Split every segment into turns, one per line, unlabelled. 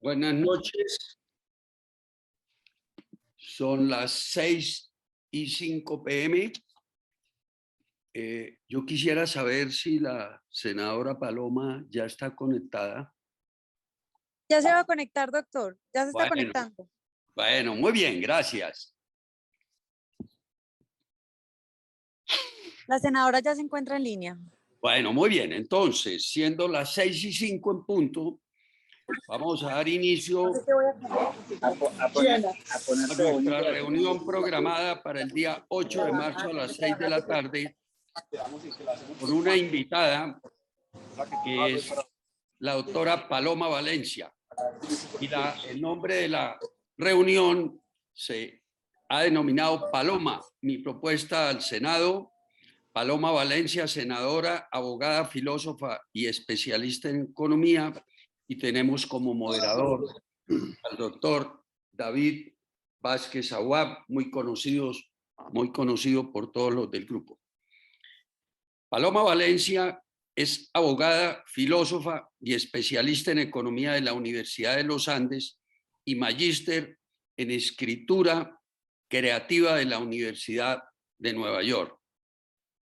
Buenas noches. Son las 6:05 p.m. Yo quisiera saber si la senadora Paloma ya está conectada.
Ya se va a conectar, doctor. Ya se está
Bueno,
conectando.
Bueno, muy bien, gracias.
La senadora ya se encuentra en línea.
Bueno, muy bien. Entonces, siendo las 6:05 en punto, vamos a dar inicio a nuestra reunión programada para el día 8 de marzo a las 6 de la tarde con una invitada que es la doctora Paloma Valencia. Y el nombre de la reunión se ha denominado Paloma, mi propuesta al Senado. Paloma Valencia, senadora, abogada, filósofa y especialista en economía. Y tenemos como moderador al doctor David Vázquez Aguab, muy conocido por todos los del grupo. Paloma Valencia es abogada, filósofa y especialista en economía de la Universidad de los Andes y magíster en escritura creativa de la Universidad de Nueva York.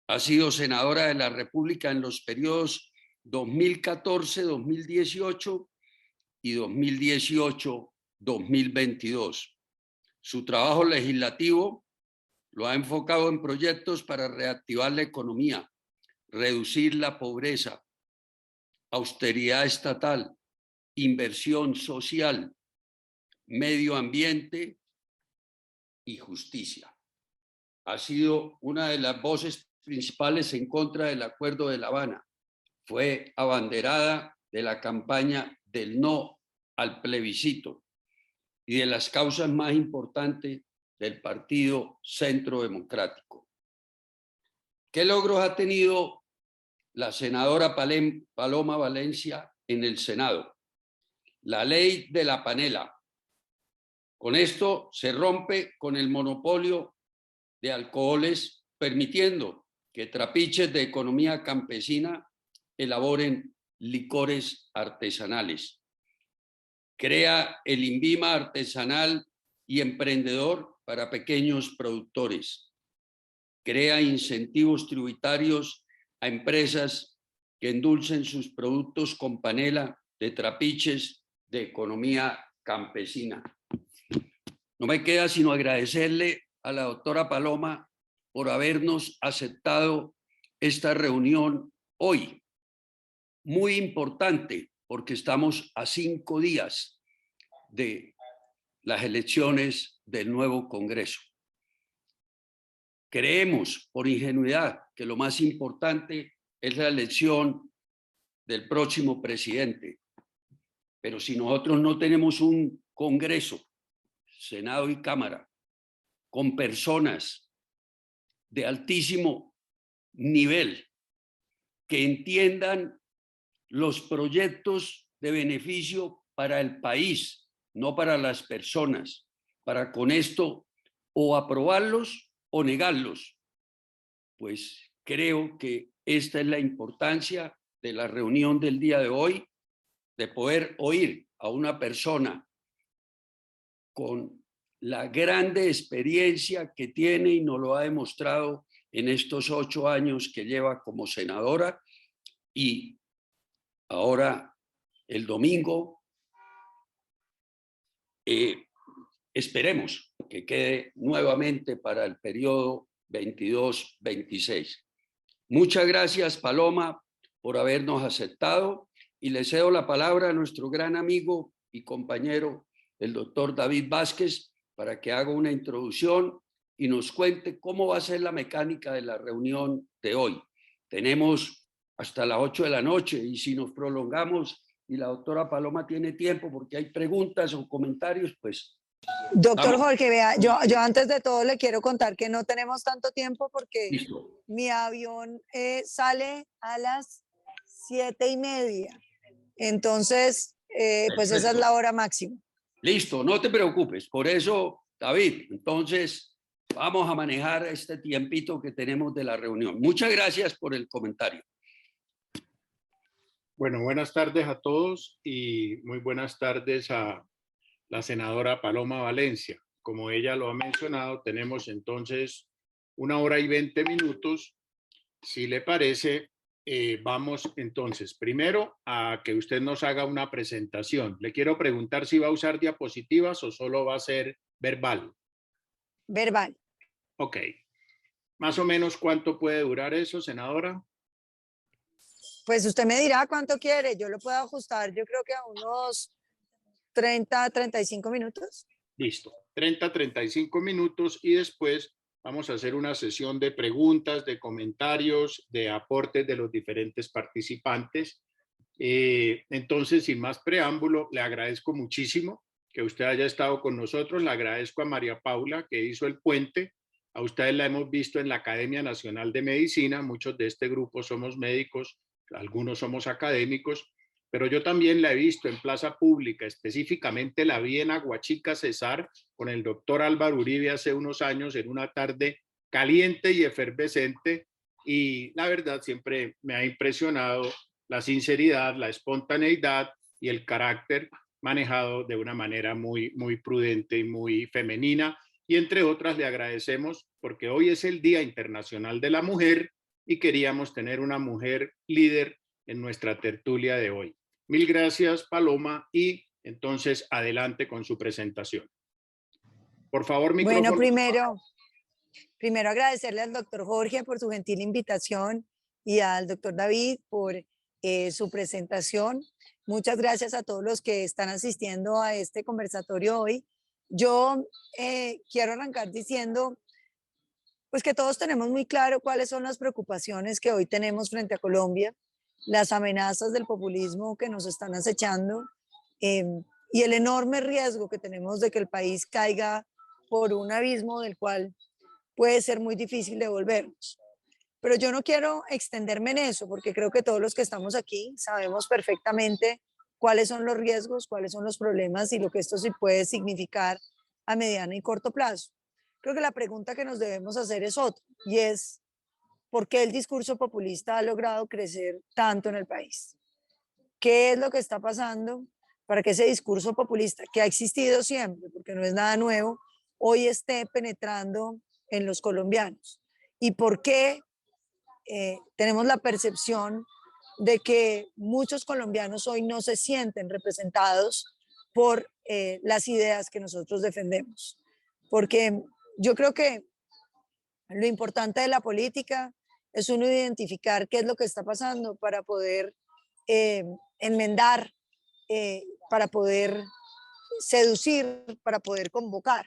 Ha sido senadora de la República en los periodos 2014-2018 y 2018-2022. Su trabajo legislativo lo ha enfocado en proyectos para reactivar la economía, reducir la pobreza, austeridad estatal, inversión social, medio ambiente y justicia. Ha sido una de las voces principales en contra del Acuerdo de La Habana. Fue abanderada de la campaña del no al plebiscito y de las causas más importantes del Partido Centro Democrático. ¿Qué logros ha tenido la senadora Paloma Valencia en el Senado? La ley de la panela. Con esto se rompe con el monopolio de alcoholes, permitiendo que trapiches de economía campesina elaboren licores artesanales. Crea el INVIMA artesanal y emprendedor para pequeños productores. Crea incentivos tributarios a empresas que endulcen sus productos con panela de trapiches de economía campesina. No me queda sino agradecerle a la doctora Paloma por habernos aceptado esta reunión hoy. Muy importante porque estamos a 5 días de las elecciones del nuevo Congreso. Creemos por ingenuidad que lo más importante es la elección del próximo presidente. Pero si nosotros no tenemos un Congreso, Senado y Cámara, con personas de altísimo nivel que entiendan los proyectos de beneficio para el país, no para las personas, para con esto o aprobarlos o negarlos, pues creo que esta es la importancia de la reunión del día de hoy, de poder oír a una persona con la grande experiencia que tiene y nos lo ha demostrado en estos 8 años que lleva como senadora, y ahora el domingo esperemos que quede nuevamente para el periodo 22-26. Muchas gracias, Paloma, por habernos aceptado, y le cedo la palabra a nuestro gran amigo y compañero, el doctor David Vázquez, para que haga una introducción y nos cuente cómo va a ser la mecánica de la reunión de hoy. Tenemos hasta las 8 de la noche y si nos prolongamos y la doctora Paloma tiene tiempo porque hay preguntas o comentarios, pues...
Doctor Jorge, vea, yo antes de todo le quiero contar que no tenemos tanto tiempo porque
Listo.
mi avión sale a las 7:30. Entonces, pues esa es la hora máxima.
Listo, no te preocupes. Por eso, David, entonces vamos a manejar este tiempito que tenemos de la reunión. Muchas gracias por el comentario.
Bueno, buenas tardes a todos y muy buenas tardes a la senadora Paloma Valencia. Como ella lo ha mencionado, tenemos entonces 1 hora y 20 minutos. Si le parece, vamos entonces primero a que usted nos haga una presentación. Le quiero preguntar si va a usar diapositivas o solo va a ser verbal.
Verbal.
Ok. Más o menos, ¿cuánto puede durar eso, senadora?
Pues usted me dirá cuánto quiere. Yo lo puedo ajustar, yo creo que a unos 30, 35 minutos.
Listo. 30, 35 minutos y después vamos a hacer una sesión de preguntas, de comentarios, de aportes de los diferentes participantes. Entonces, sin más preámbulo, le agradezco muchísimo que usted haya estado con nosotros. Le agradezco a María Paula que hizo el puente. A ustedes la hemos visto en la Academia Nacional de Medicina. Muchos de este grupo somos médicos, algunos somos académicos, pero yo también la he visto en plaza pública. Específicamente la vi en Aguachica, Cesar, con el doctor Álvaro Uribe hace unos años en una tarde caliente y efervescente, y la verdad siempre me ha impresionado la sinceridad, la espontaneidad y el carácter manejado de una manera muy, muy prudente y muy femenina. Y entre otras le agradecemos porque hoy es el Día Internacional de la Mujer y queríamos tener una mujer líder en nuestra tertulia de hoy. Mil gracias, Paloma, y entonces adelante con su presentación. Por favor, micrófono.
Bueno, primero agradecerle al doctor Jorge por su gentil invitación y al doctor David por su presentación. Muchas gracias a todos los que están asistiendo a este conversatorio hoy. Yo quiero arrancar diciendo pues que todos tenemos muy claro cuáles son las preocupaciones que hoy tenemos frente a Colombia, las amenazas del populismo que nos están acechando eh, y el enorme riesgo que tenemos de que el país caiga por un abismo del cual puede ser muy difícil devolvernos. Pero yo no quiero extenderme en eso, porque creo que todos los que estamos aquí sabemos perfectamente cuáles son los riesgos, cuáles son los problemas y lo que esto sí puede significar a mediano y corto plazo. Creo que la pregunta que nos debemos hacer es otra, y es, ¿por qué el discurso populista ha logrado crecer tanto en el país? ¿Qué es lo que está pasando para que ese discurso populista, que ha existido siempre, porque no es nada nuevo, hoy esté penetrando en los colombianos? ¿Y por qué tenemos la percepción de que muchos colombianos hoy no se sienten representados por las ideas que nosotros defendemos? Porque yo creo que lo importante de la política es uno identificar qué es lo que está pasando para poder enmendar, para poder seducir, para poder convocar.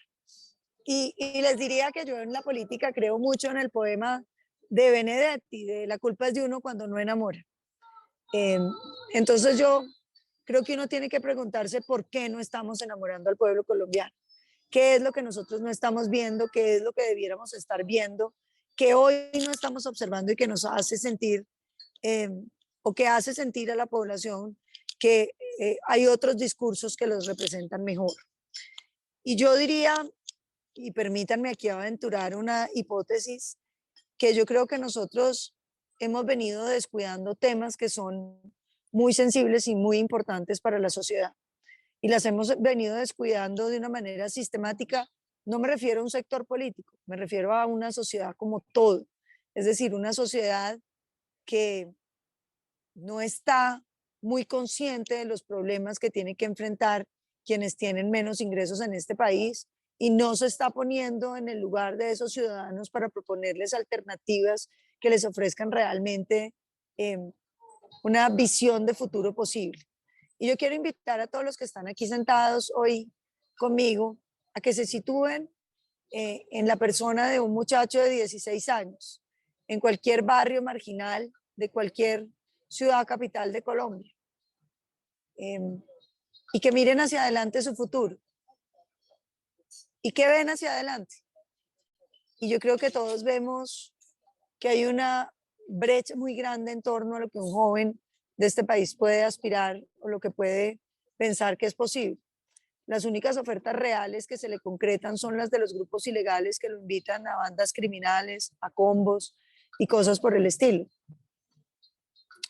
Y les diría que yo en la política creo mucho en el poema de Benedetti, de La culpa es de uno cuando no enamora. Entonces yo creo que uno tiene que preguntarse por qué no estamos enamorando al pueblo colombiano. ¿Qué es lo que nosotros no estamos viendo? ¿Qué es lo que debiéramos estar viendo? Que hoy no estamos observando y que nos hace sentir, o que hace sentir a la población que hay otros discursos que los representan mejor. Y yo diría, y permítanme aquí aventurar una hipótesis, que yo creo que nosotros hemos venido descuidando temas que son muy sensibles y muy importantes para la sociedad. Y las hemos venido descuidando de una manera sistemática. No me refiero a un sector político, me refiero a una sociedad como todo. Es decir, una sociedad que no está muy consciente de los problemas que tienen que enfrentar quienes tienen menos ingresos en este país y no se está poniendo en el lugar de esos ciudadanos para proponerles alternativas que les ofrezcan realmente una visión de futuro posible. Y yo quiero invitar a todos los que están aquí sentados hoy conmigo a que se sitúen en la persona de un muchacho de 16 años, en cualquier barrio marginal de cualquier ciudad capital de Colombia, y que miren hacia adelante su futuro. ¿Y qué ven hacia adelante? Y yo creo que todos vemos que hay una brecha muy grande en torno a lo que un joven de este país puede aspirar o lo que puede pensar que es posible. Las únicas ofertas reales que se le concretan son las de los grupos ilegales que lo invitan a bandas criminales, a combos y cosas por el estilo.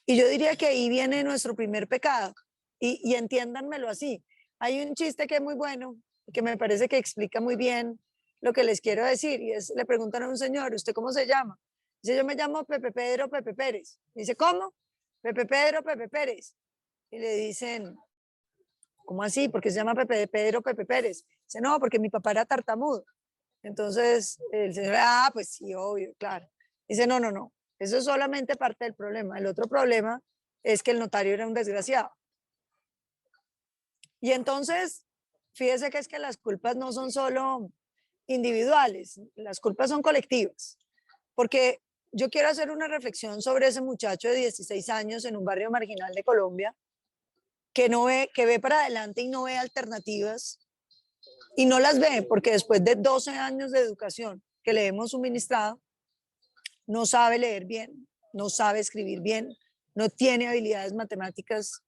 Y yo diría que ahí viene nuestro primer pecado. Y entiéndanmelo así. Hay un chiste que es muy bueno, que me parece que explica muy bien lo que les quiero decir. Y es, le preguntan a un señor, ¿usted cómo se llama? Dice, yo me llamo Pepe Pedro Pepe Pérez. Dice, ¿cómo? Pepe Pedro Pepe Pérez. Y le dicen, ¿cómo así? ¿Por qué se llama Pepe Pedro Pepe Pérez? Dice, no, porque mi papá era tartamudo. Entonces el señor, ah, pues sí, obvio, claro. Dice, no, no, no, eso es solamente parte del problema. El otro problema es que el notario era un desgraciado. Y entonces, fíjese que es que las culpas no son solo individuales, las culpas son colectivas. Porque yo quiero hacer una reflexión sobre ese muchacho de 16 años en un barrio marginal de Colombia que no ve, que ve para adelante y no ve alternativas y no las ve porque después de 12 años de educación que le hemos suministrado, no sabe leer bien, no sabe escribir bien, no tiene habilidades matemáticas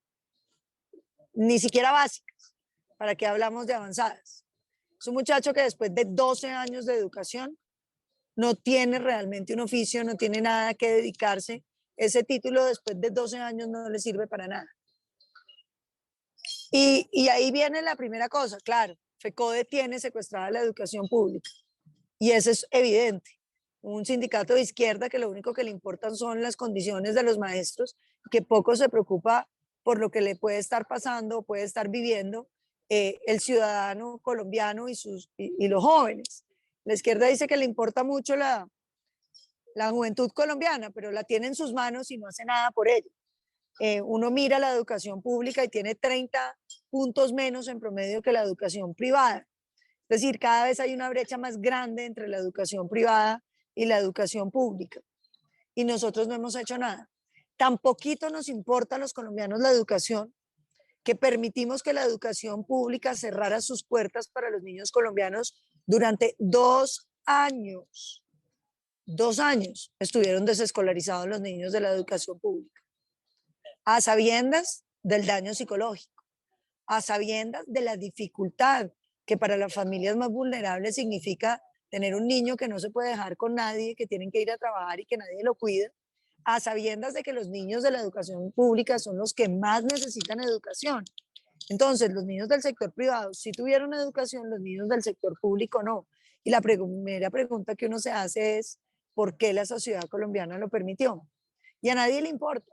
ni siquiera básicas. ¿Para qué hablamos de avanzadas? Es un muchacho que después de 12 años de educación no tiene realmente un oficio, no tiene nada que dedicarse. Ese título después de 12 años no le sirve para nada. Y ahí viene la primera cosa, claro, FECODE tiene secuestrada la educación pública y eso es evidente. Un sindicato de izquierda que lo único que le importan son las condiciones de los maestros, que poco se preocupa por lo que le puede estar pasando, puede estar viviendo el ciudadano colombiano y los jóvenes. La izquierda dice que le importa mucho la juventud colombiana, pero la tiene en sus manos y no hace nada por ello. Uno mira la educación pública y tiene 30 puntos menos en promedio que la educación privada. Es decir, cada vez hay una brecha más grande entre la educación privada y la educación pública. Y nosotros no hemos hecho nada. Tan poquito nos importa a los colombianos la educación que permitimos que la educación pública cerrara sus puertas para los niños colombianos durante 2 años. 2 años estuvieron desescolarizados los niños de la educación pública, a sabiendas del daño psicológico, a sabiendas de la dificultad que para las familias más vulnerables significa tener un niño que no se puede dejar con nadie, que tienen que ir a trabajar y que nadie lo cuida, a sabiendas de que los niños de la educación pública son los que más necesitan educación. Entonces, los niños del sector privado sí tuvieron educación, los niños del sector público no. Y la primera pregunta que uno se hace es, ¿por qué la sociedad colombiana lo permitió? Y a nadie le importa.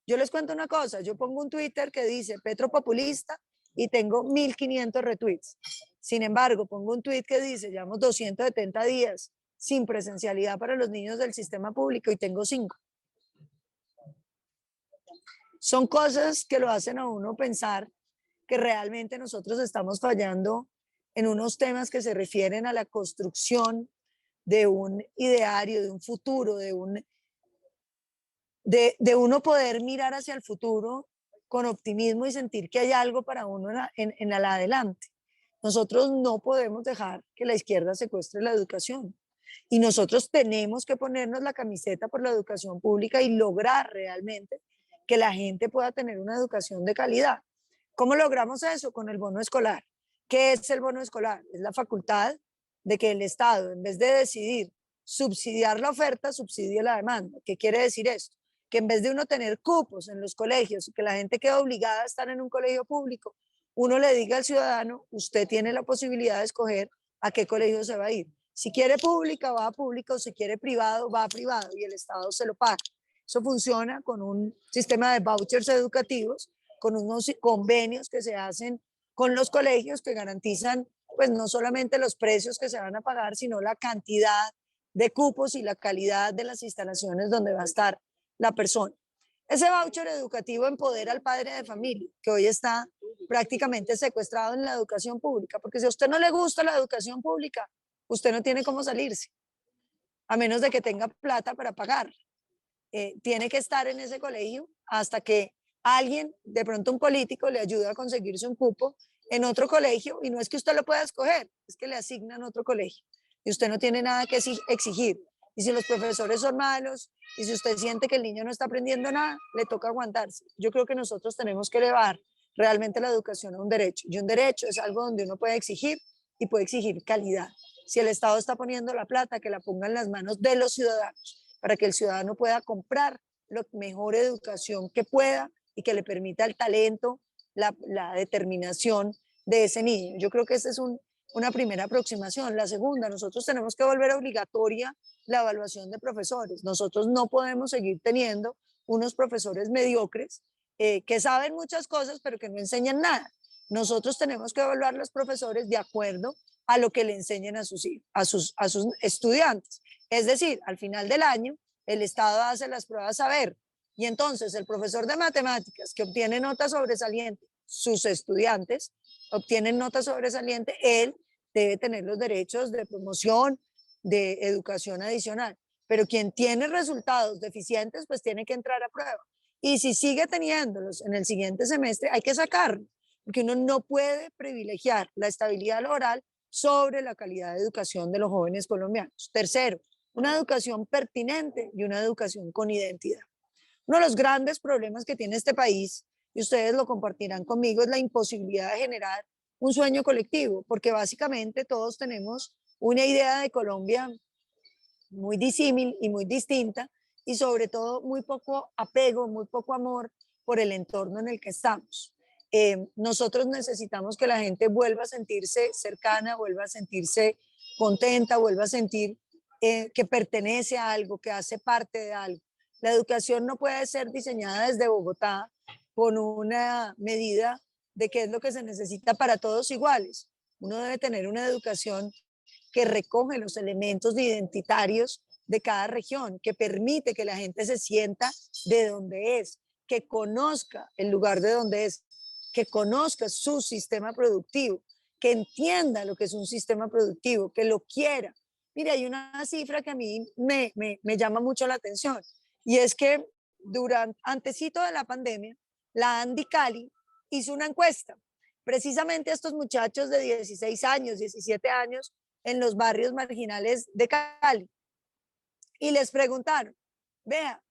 Yo les cuento una cosa, yo pongo un Twitter que dice Petro populista y tengo 1500 retweets. Sin embargo, pongo un tweet que dice, llevamos 270 días sin presencialidad para los niños del sistema público y tengo 5. Son cosas que lo hacen a uno pensar que realmente nosotros estamos fallando en unos temas que se refieren a la construcción de un ideario, de un futuro, de uno poder mirar hacia el futuro con optimismo y sentir que hay algo para uno en el adelante. Nosotros no podemos dejar que la izquierda secuestre la educación. Y nosotros tenemos que ponernos la camiseta por la educación pública y lograr realmente que la gente pueda tener una educación de calidad. ¿Cómo logramos eso? Con el bono escolar. ¿Qué es el bono escolar? Es la facultad de que el Estado, en vez de decidir subsidiar la oferta, subsidie la demanda. ¿Qué quiere decir esto? Que en vez de uno tener cupos en los colegios y que la gente quede obligada a estar en un colegio público, uno le diga al ciudadano, usted tiene la posibilidad de escoger a qué colegio se va a ir. Si quiere pública, va a pública, o si quiere privado, va a privado y el Estado se lo paga. Eso funciona con un sistema de vouchers educativos, con unos convenios que se hacen con los colegios que garantizan pues no solamente los precios que se van a pagar, sino la cantidad de cupos y la calidad de las instalaciones donde va a estar la persona. Ese voucher educativo empodera al padre de familia, que hoy está prácticamente secuestrado en la educación pública, porque si a usted no le gusta la educación pública, usted no tiene cómo salirse, a menos de que tenga plata para pagar. Tiene que estar en ese colegio hasta que alguien, de pronto un político, le ayude a conseguirse un cupo en otro colegio, y no es que usted lo pueda escoger, es que le asignan otro colegio y usted no tiene nada que exigir. Y si los profesores son malos y si usted siente que el niño no está aprendiendo nada, le toca aguantarse. Yo creo que nosotros tenemos que elevar realmente la educación a un derecho, y un derecho es algo donde uno puede exigir y puede exigir calidad. Si el Estado está poniendo la plata, que la ponga en las manos de los ciudadanos, para que el ciudadano pueda comprar la mejor educación que pueda y que le permita el talento, la determinación de ese niño. Yo creo que esta es una primera aproximación. La segunda, nosotros tenemos que volver obligatoria la evaluación de profesores. Nosotros no podemos seguir teniendo unos profesores mediocres que saben muchas cosas pero que no enseñan nada. Nosotros tenemos que evaluar a los profesores de acuerdo a lo que le enseñen a sus estudiantes. Es decir, al final del año, el Estado hace las pruebas saber y entonces el profesor de matemáticas que obtiene notas sobresalientes, sus estudiantes obtienen notas sobresalientes, él debe tener los derechos de promoción, de educación adicional. Pero quien tiene resultados deficientes, pues tiene que entrar a prueba. Y si sigue teniéndolos en el siguiente semestre, hay que sacarlo, porque uno no puede privilegiar la estabilidad laboral sobre la calidad de educación de los jóvenes colombianos. Tercero, una educación pertinente y una educación con identidad. Uno de los grandes problemas que tiene este país, y ustedes lo compartirán conmigo, es la imposibilidad de generar un sueño colectivo, porque básicamente todos tenemos una idea de Colombia muy disímil y muy distinta, y sobre todo muy poco apego, muy poco amor por el entorno en el que estamos. Nosotros necesitamos que la gente vuelva a sentirse cercana, vuelva a sentirse contenta, vuelva a sentir que pertenece a algo, que hace parte de algo. La educación no puede ser diseñada desde Bogotá con una medida de qué es lo que se necesita para todos iguales. Uno debe tener una educación que recoge los elementos identitarios de cada región, que permite que la gente se sienta de donde es, que conozca el lugar de donde es, que conozca su sistema productivo, que entienda lo que es un sistema productivo, que lo quiera. Mire, hay una cifra que a mí me llama mucho la atención, y es que antesito de la pandemia, la Andy Cali hizo una encuesta, precisamente a estos muchachos de 16 años, 17 años, en los barrios marginales de Cali, y les preguntaron, vea,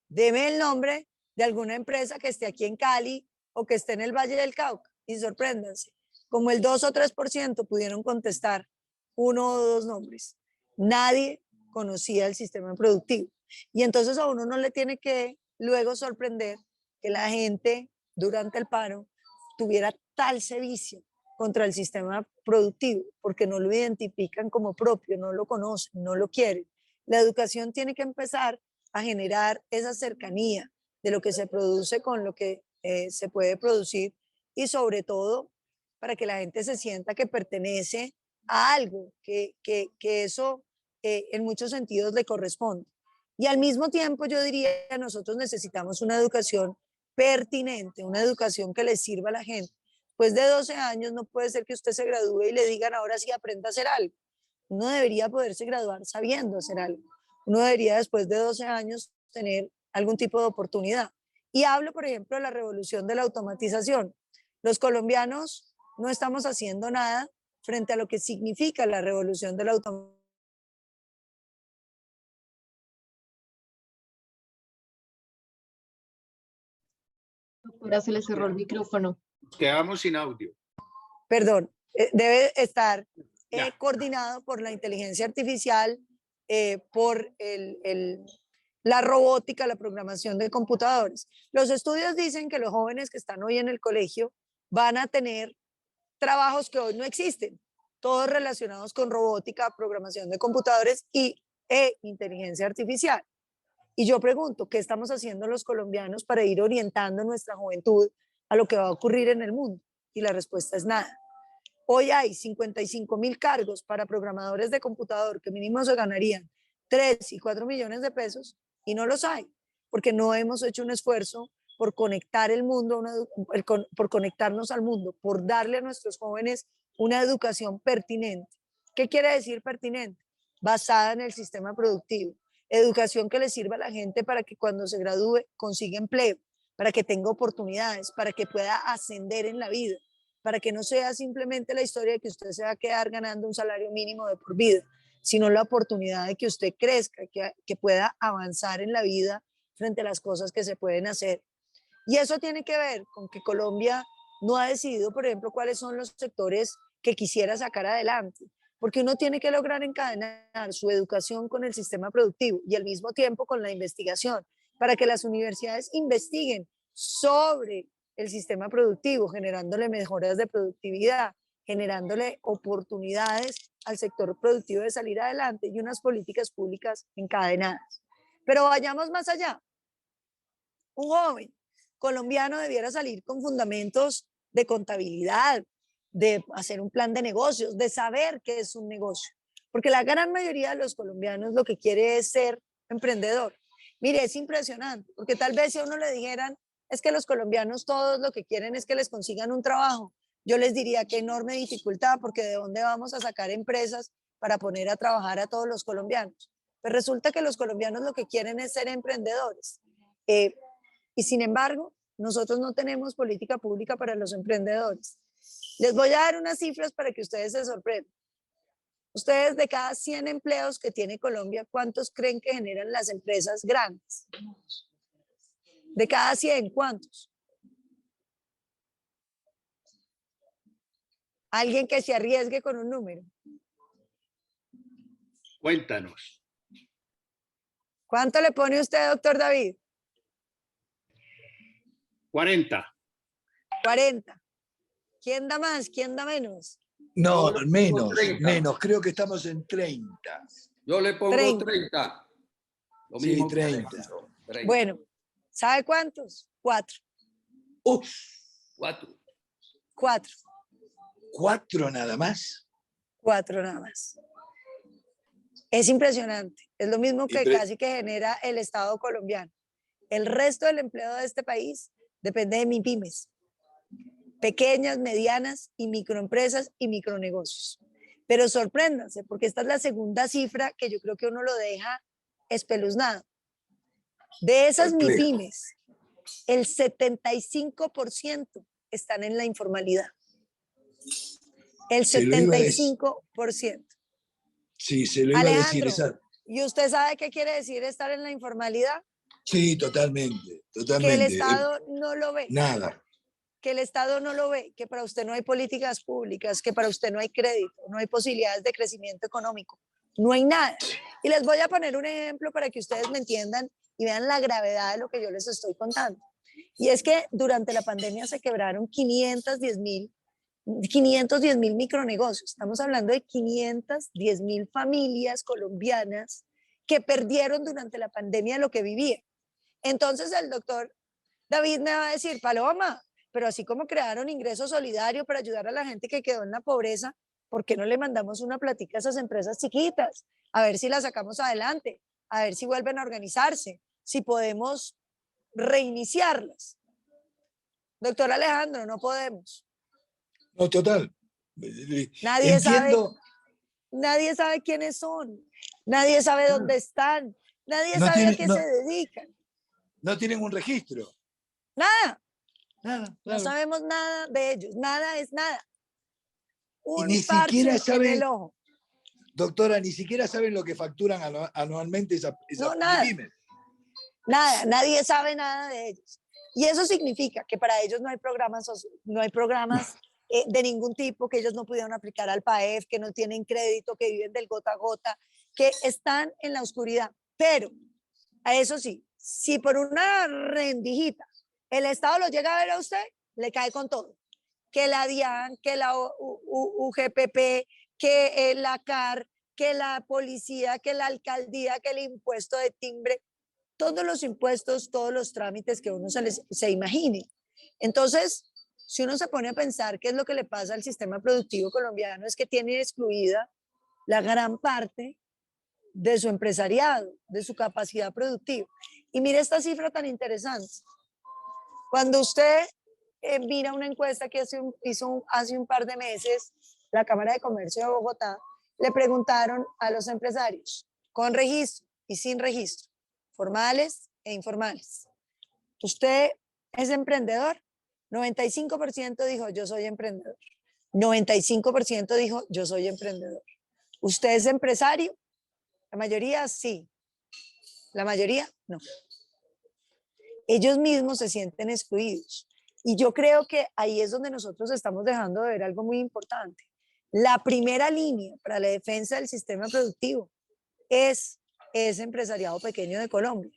deme el nombre de alguna empresa que esté aquí en Cali o que esté en el Valle del Cauca, y sorpréndanse, como el 2 o 3% pudieron contestar uno o dos nombres. Nadie conocía el sistema productivo. Y entonces a uno no le tiene que luego sorprender que la gente durante el paro tuviera tal sevicia contra el sistema productivo, porque no lo identifican como propio, no lo conocen, no lo quieren. La educación tiene que empezar a generar esa cercanía de lo que se produce con lo que se puede producir, y sobre todo para que la gente se sienta que pertenece a algo, que eso en muchos sentidos le corresponde. Y al mismo tiempo yo diría que nosotros necesitamos una educación pertinente, una educación que le sirva a la gente. Pues de 12 años no puede ser que usted se gradúe y le digan ahora sí aprenda a hacer algo. Uno debería poderse graduar sabiendo hacer algo. Uno debería después de 12 años tener algún tipo de oportunidad. Y hablo, por ejemplo, de la revolución de la automatización. Los colombianos no estamos haciendo nada frente a lo que significa la revolución de la automatización.
Doctora, se le cerró el micrófono.
Quedamos sin audio.
Perdón, debe estar coordinado por la inteligencia artificial, por la robótica, la programación de computadores. Los estudios dicen que los jóvenes que están hoy en el colegio van a tener trabajos que hoy no existen, todos relacionados con robótica, programación de computadores e inteligencia artificial. Y yo pregunto, ¿qué estamos haciendo los colombianos para ir orientando nuestra juventud a lo que va a ocurrir en el mundo? Y la respuesta es nada. Hoy hay 55.000 cargos para programadores de computador que mínimo se ganarían 3 y 4 millones de pesos, y no los hay, porque no hemos hecho un esfuerzo por conectar el mundo, por conectarnos al mundo, por darle a nuestros jóvenes una educación pertinente. ¿Qué quiere decir pertinente? Basada en el sistema productivo. Educación que le sirva a la gente para que cuando se gradúe consiga empleo, para que tenga oportunidades, para que pueda ascender en la vida, para que no sea simplemente la historia de que usted se va a quedar ganando un salario mínimo de por vida, sino la oportunidad de que usted crezca, que pueda avanzar en la vida frente a las cosas que se pueden hacer. Y eso tiene que ver con que Colombia no ha decidido, por ejemplo, cuáles son los sectores que quisiera sacar adelante, porque uno tiene que lograr encadenar su educación con el sistema productivo y al mismo tiempo con la investigación. para que las universidades investiguen sobre el sistema productivo, generándole mejoras de productividad, generándole oportunidades al sector productivo de salir adelante y unas políticas públicas encadenadas. Pero vayamos más allá. Un joven colombiano debiera salir con fundamentos de contabilidad, de hacer un plan de negocios, de saber qué es un negocio. Porque la gran mayoría de los colombianos lo que quiere es ser emprendedor. Mire, es impresionante, porque tal vez si a uno le dijeran, es que los colombianos todos lo que quieren es que les consigan un trabajo, yo les diría qué enorme dificultad, porque de dónde vamos a sacar empresas para poner a trabajar a todos los colombianos. Pues resulta que los colombianos lo que quieren es ser emprendedores. Y sin embargo, nosotros no tenemos política pública para los emprendedores. Les voy a dar unas cifras para que ustedes se sorprendan. Ustedes, de cada 100 empleos que tiene Colombia, ¿cuántos creen que generan las empresas grandes? De cada 100, ¿cuántos? Alguien que se arriesgue con un número.
Cuéntanos.
¿Cuánto le pone usted, doctor David?
40.
40. ¿Quién da más? ¿Quién da menos?
No,
Yo le pongo
menos,
30.
menos. Creo que estamos en 30.
Yo le pongo
30.
30. Lo
Sí,
mismo que
30.
Alejandro, 30.
Bueno, ¿sabe cuántos? 4.
Uf,
4.
4.
4 nada más.
4 nada más. Es impresionante. Es lo mismo que casi que genera el Estado colombiano. El resto del empleo de este país depende de MIPYMES. Pequeñas, medianas y microempresas y micronegocios. Pero sorpréndanse, porque esta es la segunda cifra que yo creo que uno lo deja espeluznado. De esas MIPYMES, el 75% están en la informalidad. El
Se lo iba a decir.
75%.
Sí, se lo iba a decir.
Alejandro, ¿y usted sabe qué quiere decir estar en la informalidad?
Sí, totalmente,
Que el
totalmente.
Estado no lo ve.
Nada.
Que el Estado no lo ve, que para usted no hay políticas públicas, que para usted no hay crédito, no hay posibilidades de crecimiento económico, no hay nada. Y les voy a poner un ejemplo para que ustedes me entiendan y vean la gravedad de lo que yo les estoy contando. Y es que durante la pandemia se quebraron 510,000 micronegocios. Estamos hablando de 510,000 familias colombianas que perdieron durante la pandemia lo que vivían. Entonces el doctor David me va a decir, Paloma, pero así como crearon ingreso solidario para ayudar a la gente que quedó en la pobreza, ¿por qué no le mandamos una platica a esas empresas chiquitas? A ver si las sacamos adelante, a ver si vuelven a organizarse, si podemos reiniciarlas. Doctor Alejandro, no podemos.
No, total.
Nadie
Entiendo.
nadie sabe quiénes son, nadie sabe dónde están, nadie
No
sabe
tiene-
a qué
no-
se dedican.
No tienen un registro.
Nada,
Nada,
no
claro.
sabemos nada de ellos, nada es nada. Un
ni
parche
siquiera
en
saben-
el ojo.
Doctora, ni siquiera saben lo que facturan anualmente esas
No, nada.
MIPYMES.
Nada, nadie sabe nada de ellos. Y eso significa que para ellos no hay programas, de ningún tipo, que ellos no pudieron aplicar al PAEF, que no tienen crédito, que viven del gota a gota, que están en la oscuridad. Pero, a eso sí, si por una rendijita el Estado lo llega a ver a usted, le cae con todo. Que la DIAN, que la UGPP, que la CAR, que la policía, que la alcaldía, que el impuesto de timbre, todos los impuestos, todos los trámites que uno se imagine. Entonces, si uno se pone a pensar qué es lo que le pasa al sistema productivo colombiano, es que tiene excluida la gran parte de su empresariado, de su capacidad productiva. Y mire esta cifra tan interesante. Cuando usted mira una encuesta que hizo hace un par de meses la Cámara de Comercio de Bogotá, le preguntaron a los empresarios con registro y sin registro, formales e informales. ¿Usted es emprendedor? 95% dijo, yo soy emprendedor. 95% dijo, yo soy emprendedor. ¿Usted es empresario? La mayoría sí. La mayoría no. Ellos mismos se sienten excluidos. Y yo creo que ahí es donde nosotros estamos dejando de ver algo muy importante. La primera línea para la defensa del sistema productivo es ese empresariado pequeño de Colombia.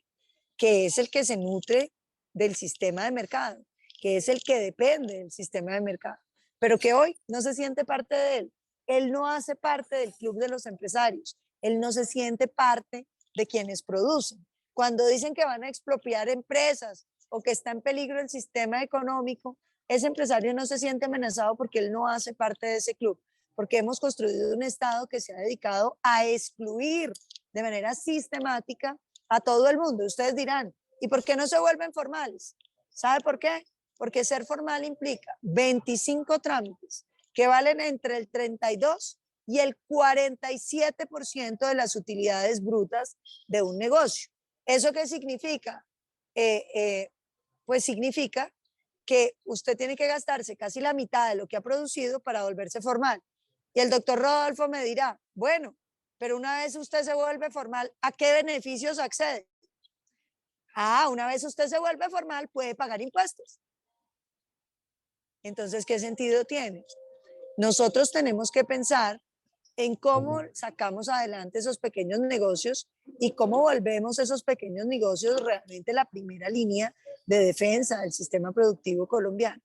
que es el que se nutre del sistema de mercado, que es el que depende del sistema de mercado, pero que hoy no se siente parte de él. Él no hace parte del club de los empresarios, él no se siente parte de quienes producen. Cuando dicen que van a expropiar empresas o que está en peligro el sistema económico, ese empresario no se siente amenazado porque él no hace parte de ese club, porque hemos construido un Estado que se ha dedicado a excluir de manera sistemática a todo el mundo. Ustedes dirán, ¿y por qué no se vuelven formales? ¿Sabe por qué? Porque ser formal implica 25 trámites que valen entre el 32 y el 47% de las utilidades brutas de un negocio. ¿Eso qué significa? Pues significa que usted tiene que gastarse casi la mitad de lo que ha producido para volverse formal. Y el doctor Rodolfo me dirá, bueno, pero una vez usted se vuelve formal, ¿a qué beneficios accede? Una vez usted se vuelve formal, puede pagar impuestos. Entonces, ¿qué sentido tiene? Nosotros tenemos que pensar en cómo sacamos adelante esos pequeños negocios y cómo volvemos esos pequeños negocios realmente la primera línea de defensa del sistema productivo colombiano.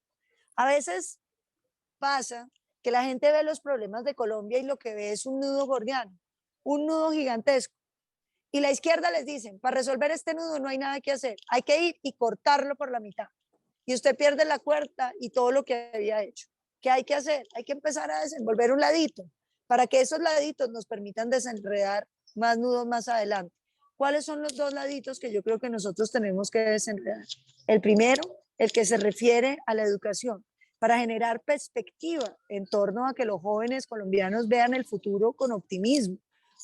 A veces pasa que la gente ve los problemas de Colombia y lo que ve es un nudo gordiano, un nudo gigantesco. Y la izquierda les dicen, para resolver este nudo no hay nada que hacer, hay que ir y cortarlo por la mitad. Y usted pierde la cuerda y todo lo que había hecho. ¿Qué hay que hacer? Hay que empezar a desenvolver un ladito para que esos laditos nos permitan desenredar más nudos más adelante. ¿Cuáles son los dos laditos que yo creo que nosotros tenemos que desenredar? El primero, el que se refiere a la educación, para generar perspectiva en torno a que los jóvenes colombianos vean el futuro con optimismo,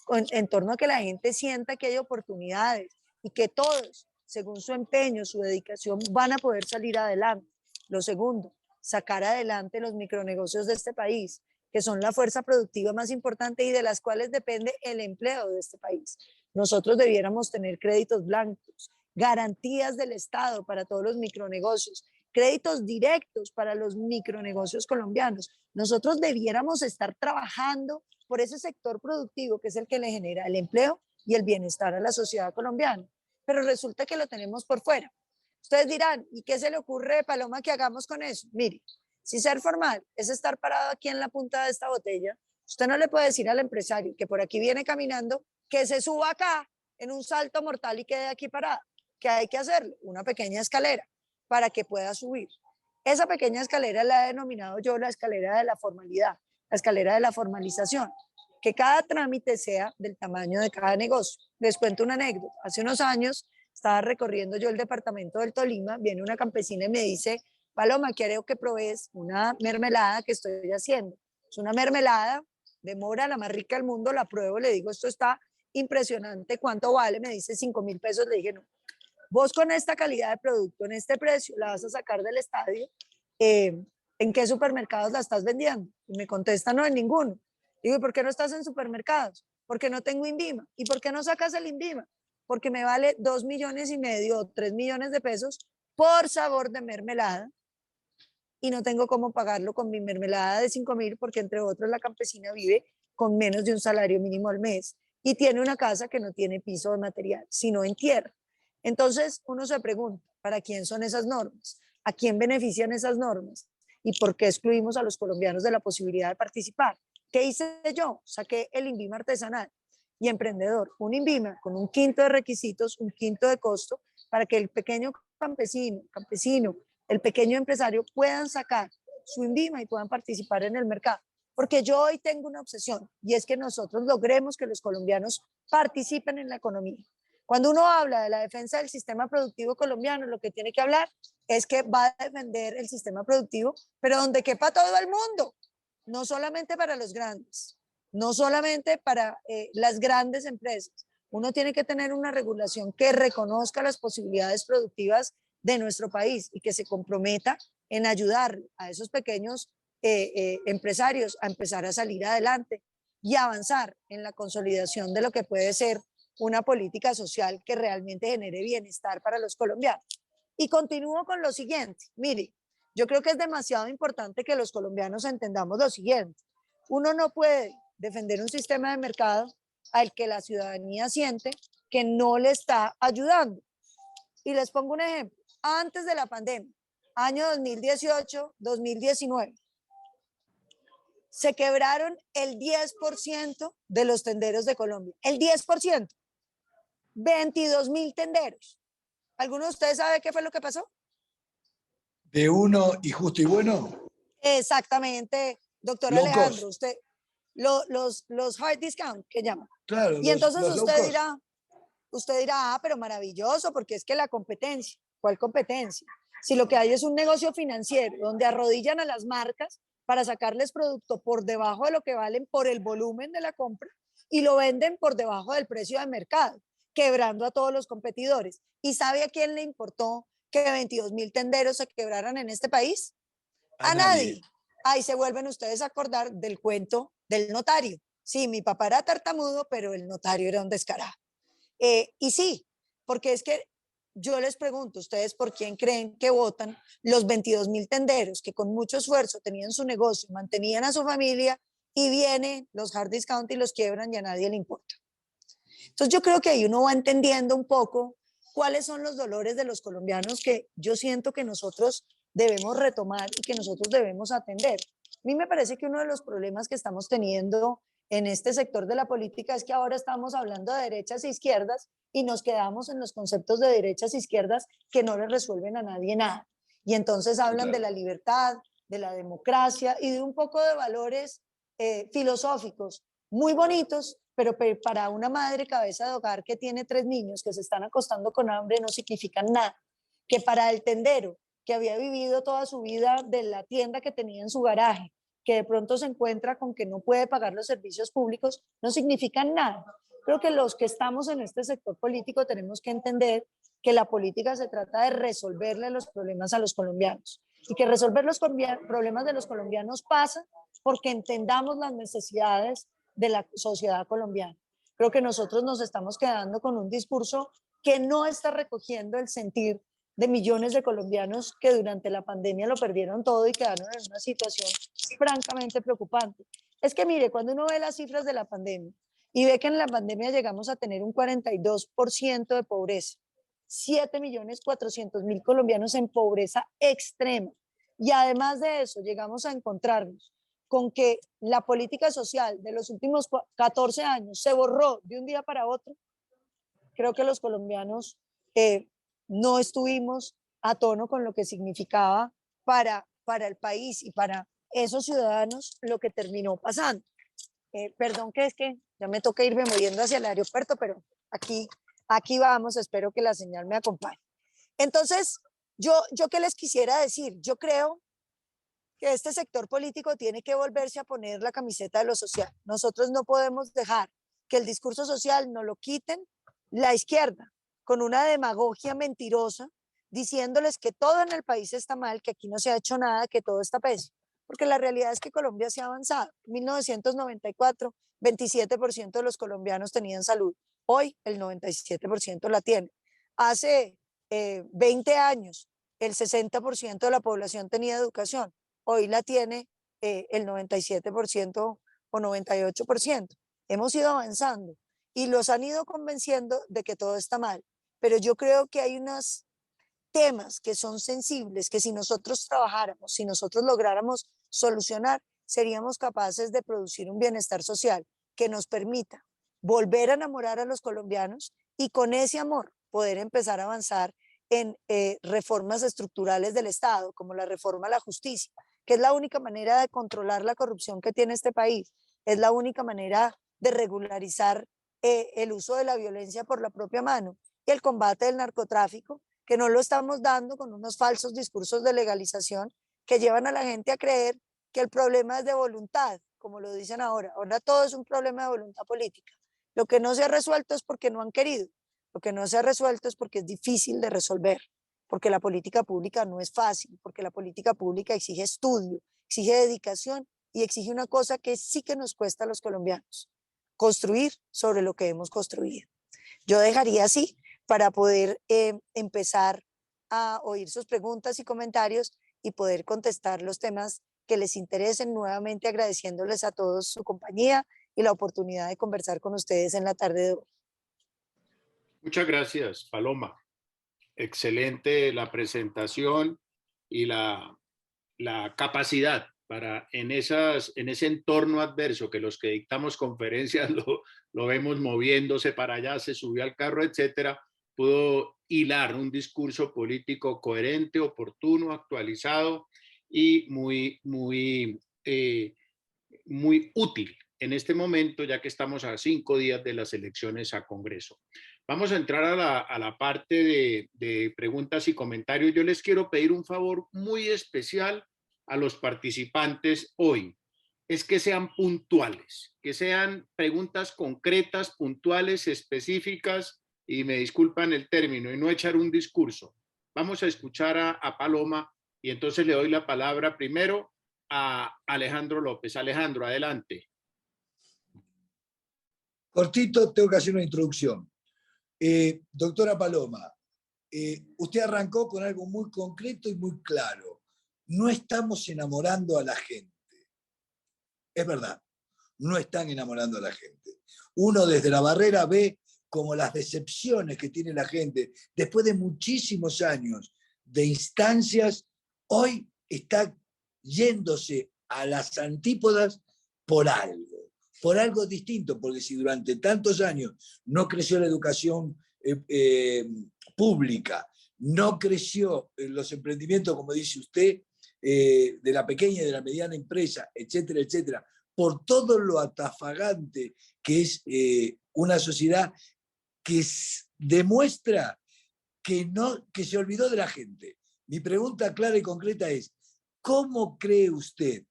en torno a que la gente sienta que hay oportunidades y que todos, según su empeño, su dedicación, van a poder salir adelante. Lo segundo, sacar adelante los micronegocios de este país, que son la fuerza productiva más importante y de las cuales depende el empleo de este país. Nosotros debiéramos tener créditos blancos, garantías del Estado para todos los micronegocios, créditos directos para los micronegocios colombianos. Nosotros debiéramos estar trabajando por ese sector productivo que es el que le genera el empleo y el bienestar a la sociedad colombiana. Pero resulta que lo tenemos por fuera. Ustedes dirán, ¿y qué se le ocurre, Paloma, que hagamos con eso? Mire, si ser formal es estar parado aquí en la punta de esta botella, usted no le puede decir al empresario que por aquí viene caminando que se suba acá en un salto mortal y quede aquí parado. ¿Qué hay que hacerle? Una pequeña escalera para que pueda subir. Esa pequeña escalera la he denominado yo la escalera de la formalidad, la escalera de la formalización, que cada trámite sea del tamaño de cada negocio. Les cuento una anécdota. Hace unos años estaba recorriendo yo el departamento del Tolima, viene una campesina y me dice, Paloma, quiero que pruebes una mermelada que estoy haciendo. Es una mermelada de mora, la más rica del mundo, la pruebo, le digo, esto está impresionante, ¿cuánto vale? Me dice 5.000 pesos, le dije, no. Vos con esta calidad de producto, en este precio, la vas a sacar del estadio, ¿en qué supermercados la estás vendiendo? Y me contesta, no, en ninguno. Digo, ¿y por qué no estás en supermercados? Porque no tengo INVIMA. ¿Y por qué no sacas el INVIMA? Porque me vale 2,5 millones o 3 millones de pesos por sabor de mermelada y no tengo cómo pagarlo con mi mermelada de 5.000 porque entre otros la campesina vive con menos de un salario mínimo al mes y tiene una casa que no tiene piso de material, sino en tierra. Entonces uno se pregunta, ¿para quién son esas normas? ¿A quién benefician esas normas? ¿Y por qué excluimos a los colombianos de la posibilidad de participar? ¿Qué hice yo? Saqué el INVIMA artesanal y emprendedor, un INVIMA con 1/5 de requisitos, 1/5 de costo, para que el pequeño campesino, el pequeño empresario puedan sacar su INVIMA y puedan participar en el mercado. Porque yo hoy tengo una obsesión y es que nosotros logremos que los colombianos participen en la economía. Cuando uno habla de la defensa del sistema productivo colombiano, lo que tiene que hablar es que va a defender el sistema productivo, pero donde quepa todo el mundo, no solamente para los grandes, no solamente para las grandes empresas. Uno tiene que tener una regulación que reconozca las posibilidades productivas de nuestro país y que se comprometa en ayudar a esos pequeños empresarios a empezar a salir adelante y avanzar en la consolidación de lo que puede ser una política social que realmente genere bienestar para los colombianos. Y continúo con lo siguiente. Mire, yo creo que es demasiado importante que los colombianos entendamos lo siguiente. Uno no puede defender un sistema de mercado al que la ciudadanía siente que no le está ayudando. Y les pongo un ejemplo. Antes de la pandemia, año 2018, 2019, se quebraron el 10% de los tenderos de Colombia. El 10%. 22.000 tenderos. ¿Alguno de ustedes sabe qué fue lo que pasó?
De uno y justo y bueno,
Exactamente, doctor
low
Alejandro,
cost.
usted, los hard discount que llaman.
Claro,
Y entonces
los low cost.
usted dirá, ah, pero maravilloso, porque es que la competencia, ¿cuál competencia? Si lo que hay es un negocio financiero donde arrodillan a las marcas para sacarles producto por debajo de lo que valen por el volumen de la compra y lo venden por debajo del precio de mercado, quebrando a todos los competidores. ¿Y sabe a quién le importó que 22.000 tenderos se quebraran en este país?
A
A
nadie.
nadie. Ahí se vuelven ustedes a acordar del cuento del notario. Sí, mi papá era tartamudo, pero el notario era un descarado. Y sí, porque es que yo les pregunto, ¿ustedes por quién creen que votan los 22.000 tenderos que con mucho esfuerzo tenían su negocio, mantenían a su familia y vienen los hard discount y los quiebran y a nadie le importa? Entonces yo creo que ahí uno va entendiendo un poco cuáles son los dolores de los colombianos que yo siento que nosotros debemos retomar y que nosotros debemos atender. A mí me parece que uno de los problemas que estamos teniendo en este sector de la política es que ahora estamos hablando de derechas e izquierdas y nos quedamos en los conceptos de derechas e izquierdas que no le resuelven a nadie nada. Y entonces hablan de la libertad, de la democracia y de un poco de valores filosóficos muy bonitos, pero para una madre cabeza de hogar que tiene 3 niños que se están acostando con hambre no significan nada. Que para el tendero que había vivido toda su vida de la tienda que tenía en su garaje, que de pronto se encuentra con que no puede pagar los servicios públicos, no significan nada. Creo que los que estamos en este sector político tenemos que entender que la política se trata de resolverle los problemas a los colombianos y que resolver los problemas de los colombianos pasa porque entendamos las necesidades de la sociedad colombiana. Creo que nosotros nos estamos quedando con un discurso que no está recogiendo el sentir de millones de colombianos que durante la pandemia lo perdieron todo y quedaron en una situación francamente preocupante. Es que mire, cuando uno ve las cifras de la pandemia y ve que en la pandemia llegamos a tener un 42% de pobreza, 7.400.000 colombianos en pobreza extrema, y además de eso llegamos a encontrarnos con que la política social de los últimos 14 años se borró de un día para otro, creo que los colombianos no estuvimos a tono con lo que significaba para el país y para esos ciudadanos lo que terminó pasando. Perdón que es que ya me toca irme moviendo hacia el aeropuerto, pero aquí vamos, espero que la señal me acompañe. Entonces, yo qué les quisiera decir, yo creo que este sector político tiene que volverse a poner la camiseta de lo social. Nosotros no podemos dejar que el discurso social nos lo quiten la izquierda con una demagogia mentirosa diciéndoles que todo en el país está mal, que aquí no se ha hecho nada, que todo está pésimo. Porque la realidad es que Colombia se ha avanzado. En 1994, 27% de los colombianos tenían salud. Hoy el 97% la tiene. Hace 20 años, el 60% de la población tenía educación. Hoy la tiene el 97% o 98%. Hemos ido avanzando y los han ido convenciendo de que todo está mal. Pero yo creo que hay unos temas que son sensibles, que si nosotros trabajáramos, si nosotros lográramos solucionar, seríamos capaces de producir un bienestar social que nos permita volver a enamorar a los colombianos y con ese amor poder empezar a avanzar en reformas estructurales del Estado, como la reforma a la justicia, que es la única manera de controlar la corrupción que tiene este país, es la única manera de regularizar el uso de la violencia por la propia mano y el combate del narcotráfico, que no lo estamos dando con unos falsos discursos de legalización que llevan a la gente a creer que el problema es de voluntad, como lo dicen ahora. Ahora todo es un problema de voluntad política. Lo que no se ha resuelto es porque no han querido. Lo que no se ha resuelto es porque es difícil de resolver, porque la política pública no es fácil, porque la política pública exige estudio, exige dedicación y exige una cosa que sí que nos cuesta a los colombianos, construir sobre lo que hemos construido. Yo dejaría así para poder empezar a oír sus preguntas y comentarios y poder contestar los temas que les interesen, nuevamente agradeciéndoles a todos su compañía y la oportunidad de conversar con ustedes en la tarde de hoy.
Muchas gracias, Paloma. excelente la presentación y la capacidad para en ese entorno adverso que los que dictamos conferencias lo vemos moviéndose para allá, se subió al carro, etcétera, pudo hilar un discurso político coherente, oportuno, actualizado y muy útil en este momento, ya que estamos a 5 días de las elecciones a Congreso. Vamos a entrar a la parte de preguntas y comentarios. Yo les quiero pedir un favor muy especial a los participantes hoy. Es que sean puntuales, que sean preguntas concretas, puntuales, específicas, y me disculpan el término, y no echar un discurso. Vamos a escuchar a Paloma, y entonces le doy la palabra primero a Alejandro López. Alejandro, adelante.
Cortito, tengo que hacer una introducción. Doctora Paloma, usted arrancó con algo muy concreto y muy claro. No estamos enamorando a la gente. Es verdad, no están enamorando a la gente. Uno desde la barrera ve como las decepciones que tiene la gente, después de muchísimos años de instancias, hoy está yéndose a las antípodas por algo distinto, porque si durante tantos años no creció la educación pública, no creció los emprendimientos, como dice usted, de la pequeña y de la mediana empresa, etcétera, etcétera, por todo lo atafagante que es una sociedad que demuestra que se olvidó de la gente. Mi pregunta clara y concreta es, ¿cómo cree usted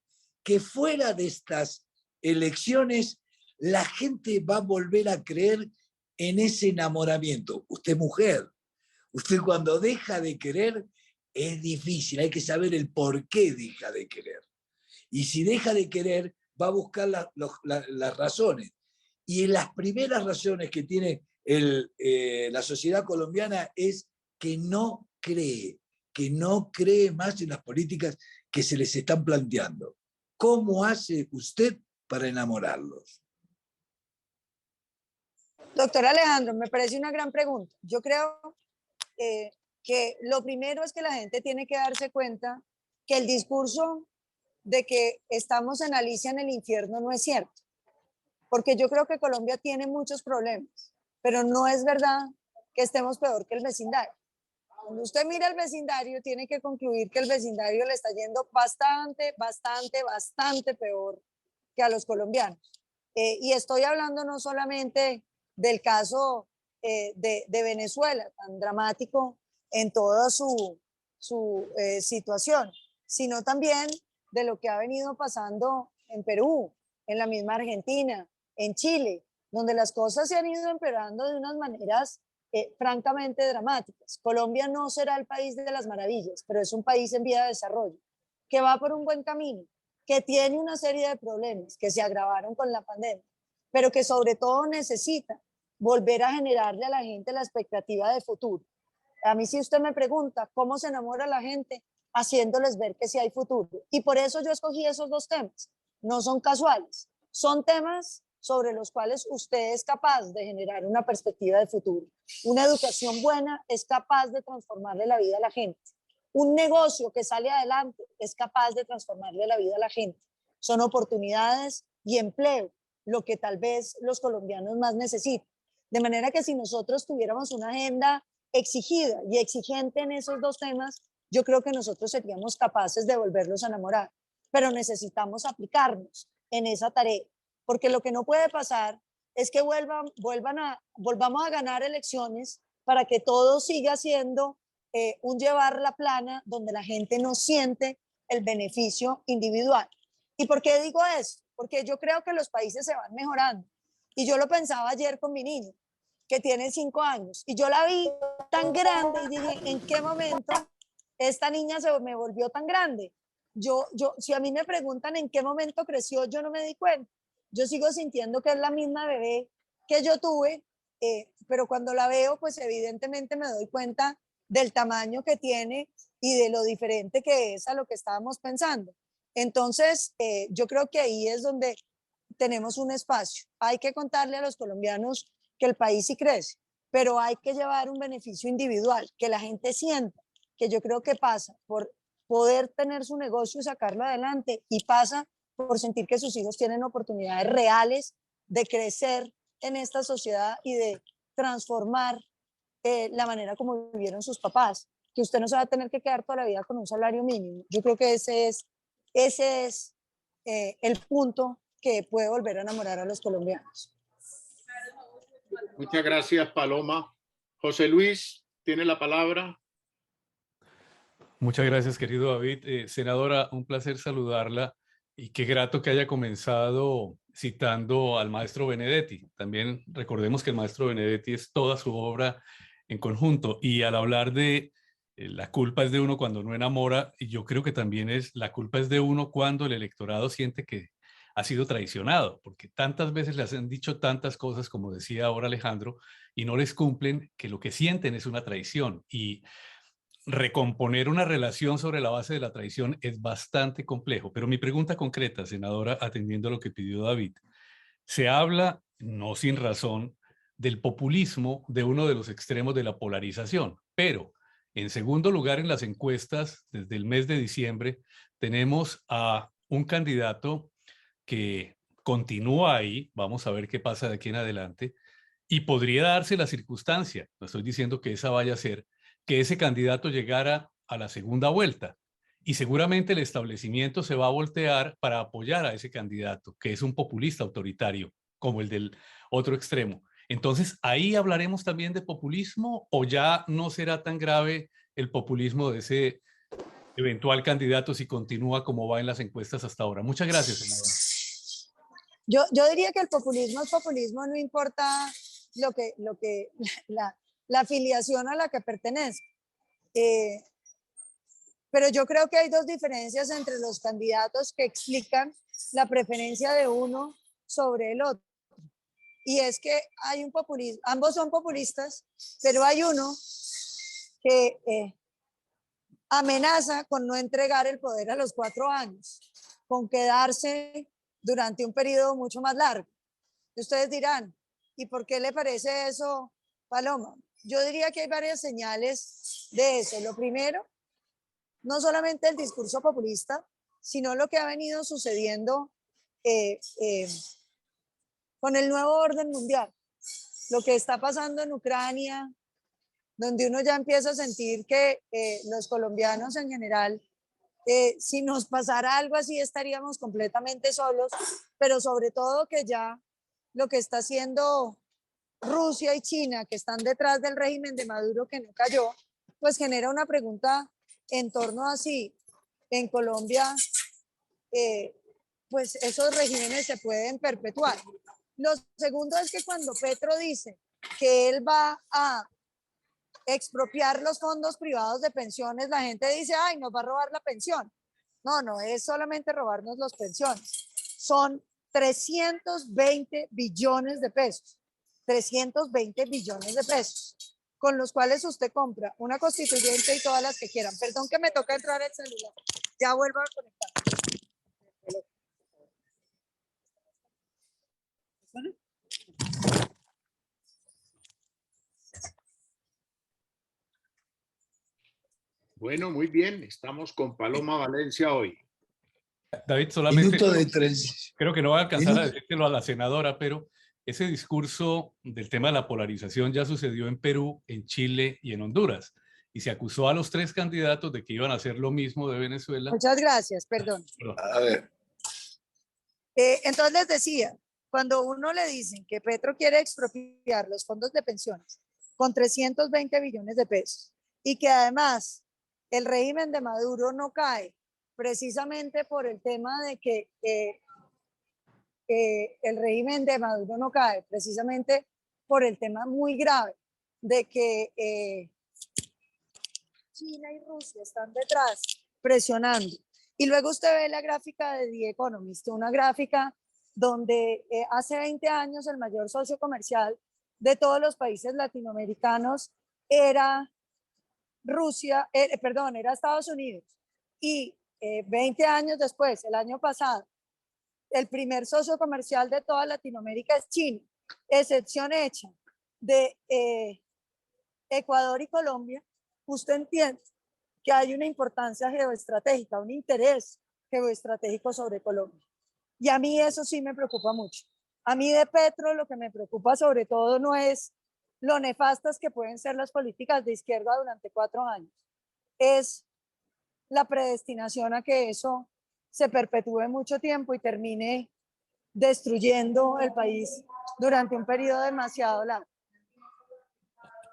que fuera de estas elecciones la gente va a volver a creer en ese enamoramiento? Usted mujer, usted cuando deja de querer es difícil, hay que saber el por qué deja de querer. Y si deja de querer, va a buscar las razones. Y en las primeras razones que tiene la sociedad colombiana es que no cree más en las políticas que se les están planteando. ¿Cómo hace usted para enamorarlos?
Doctor Alejandro, me parece una gran pregunta. Yo creo que lo primero es que la gente tiene que darse cuenta que el discurso de que estamos en Alicia en el infierno no es cierto, porque yo creo que Colombia tiene muchos problemas, pero no es verdad que estemos peor que el vecindario. Cuando usted mira el vecindario, tiene que concluir que el vecindario le está yendo bastante peor que a los colombianos. Y estoy hablando no solamente del caso de Venezuela, tan dramático en toda su situación, sino también de lo que ha venido pasando en Perú, en la misma Argentina, en Chile, donde las cosas se han ido empeorando de unas maneras francamente dramáticas. Colombia no será el país de las maravillas, pero es un país en vía de desarrollo, que va por un buen camino, que tiene una serie de problemas que se agravaron con la pandemia, pero que sobre todo necesita volver a generarle a la gente la expectativa de futuro. A mí, si usted me pregunta cómo se enamora la gente, haciéndoles ver que sí hay futuro. Y por eso yo escogí esos dos temas. No son casuales, son temas sobre los cuales usted es capaz de generar una perspectiva de futuro. Una educación buena es capaz de transformarle la vida a la gente. Un negocio que sale adelante es capaz de transformarle la vida a la gente. Son oportunidades y empleo lo que tal vez los colombianos más necesitan. De manera que si nosotros tuviéramos una agenda exigida y exigente en esos dos temas, yo creo que nosotros seríamos capaces de volverlos a enamorar. Pero necesitamos aplicarnos en esa tarea, porque lo que no puede pasar es que volvamos a ganar elecciones para que todo siga siendo un llevar la plana donde la gente no siente el beneficio individual. ¿Y por qué digo eso? Porque yo creo que los países se van mejorando. Y yo lo pensaba ayer con mi niño, que tiene 5 años, y yo la vi tan grande y dije, ¿en qué momento esta niña se me volvió tan grande? Si a mí me preguntan en qué momento creció, yo no me di cuenta. Yo sigo sintiendo que es la misma bebé que yo tuve, pero cuando la veo, pues evidentemente me doy cuenta del tamaño que tiene y de lo diferente que es a lo que estábamos pensando. Entonces, yo creo que ahí es donde tenemos un espacio. Hay que contarle a los colombianos que el país sí crece, pero hay que llevar un beneficio individual, que la gente sienta, que yo creo que pasa por poder tener su negocio y sacarlo adelante, y pasa por sentir que sus hijos tienen oportunidades reales de crecer en esta sociedad y de transformar la manera como vivieron sus papás, que usted no se va a tener que quedar toda la vida con un salario mínimo. Yo creo que ese es el punto que puede volver a enamorar a los colombianos.
Muchas gracias, Paloma. José Luis, tiene la palabra.
Muchas gracias, querido David. Senadora, un placer saludarla y qué grato que haya comenzado citando al maestro Benedetti. También recordemos que el maestro Benedetti es toda su obra en conjunto, y al hablar de la culpa es de uno cuando no enamora, y yo creo que también es la culpa es de uno cuando el electorado siente que ha sido traicionado, porque tantas veces les han dicho tantas cosas, como decía ahora Alejandro, y no les cumplen, que lo que sienten es una traición. Y recomponer una relación sobre la base de la traición es bastante complejo. Pero mi pregunta concreta, senadora, atendiendo a lo que pidió David, se habla, no sin razón, del populismo de uno de los extremos de la polarización, pero en segundo lugar en las encuestas, desde el mes de diciembre, tenemos a un candidato que continúa ahí, vamos a ver qué pasa de aquí en adelante, y podría darse la circunstancia, no estoy diciendo que esa vaya a ser, que ese candidato llegara a la segunda vuelta, y seguramente el establecimiento se va a voltear para apoyar a ese candidato, que es un populista autoritario, como el del otro extremo. Entonces, ¿ahí hablaremos también de populismo, o ya no será tan grave el populismo de ese eventual candidato si continúa como va en las encuestas hasta ahora? Muchas gracias, senadora.
Yo diría que el populismo es populismo, no importa la afiliación a la que pertenece. Pero yo creo que hay dos diferencias entre los candidatos que explican la preferencia de uno sobre el otro. Y es que hay un populismo, ambos son populistas, pero hay uno que amenaza con no entregar el poder a los 4 años, con quedarse durante un periodo mucho más largo. Y ustedes dirán, ¿y por qué le parece eso, Paloma? Yo diría que hay varias señales de eso. Lo primero, no solamente el discurso populista, sino lo que ha venido sucediendo con el nuevo orden mundial. Lo que está pasando en Ucrania, donde uno ya empieza a sentir que los colombianos en general, si nos pasara algo así, estaríamos completamente solos, pero sobre todo que ya lo que está haciendo Rusia y China, que están detrás del régimen de Maduro que no cayó, pues genera una pregunta en torno a si en Colombia pues esos regímenes se pueden perpetuar. Lo segundo es que cuando Petro dice que él va a expropiar los fondos privados de pensiones, la gente dice, ay, nos va a robar la pensión. No, no es solamente robarnos las pensiones. Son 320 billones de pesos. 320 billones de pesos, con los cuales usted compra una constituyente y todas las que quieran. Perdón que me toca entrar el celular. Ya vuelvo a conectar.
Bueno, muy bien. Estamos con Paloma Valencia hoy.
David, solamente
Minuto de transición.
creo que no va a alcanzar a
Minuto.
decírselo a la senadora, pero ese discurso del tema de la polarización ya sucedió en Perú, en Chile y en Honduras, y se acusó a los 3 candidatos de que iban a hacer lo mismo de Venezuela.
Muchas gracias, perdón.
A ver.
Entonces les decía, cuando uno le dicen que Petro quiere expropiar los fondos de pensiones con 320 billones de pesos y que además el régimen de Maduro no cae precisamente por el tema de que el régimen de Maduro no cae precisamente por el tema muy grave de que China y Rusia están detrás presionando. Y luego usted ve la gráfica de The Economist, una gráfica donde hace 20 años el mayor socio comercial de todos los países latinoamericanos era Rusia, era Estados Unidos. Y 20 años después, el año pasado, el primer socio comercial de toda Latinoamérica es China, excepción hecha de Ecuador y Colombia, usted entiende que hay una importancia geoestratégica, un interés geoestratégico sobre Colombia. Y a mí eso sí me preocupa mucho. A mí de Petro lo que me preocupa sobre todo no es lo nefastas que pueden ser las políticas de izquierda durante 4 años, es la predestinación a que eso se perpetúe mucho tiempo y termine destruyendo el país durante un periodo demasiado largo.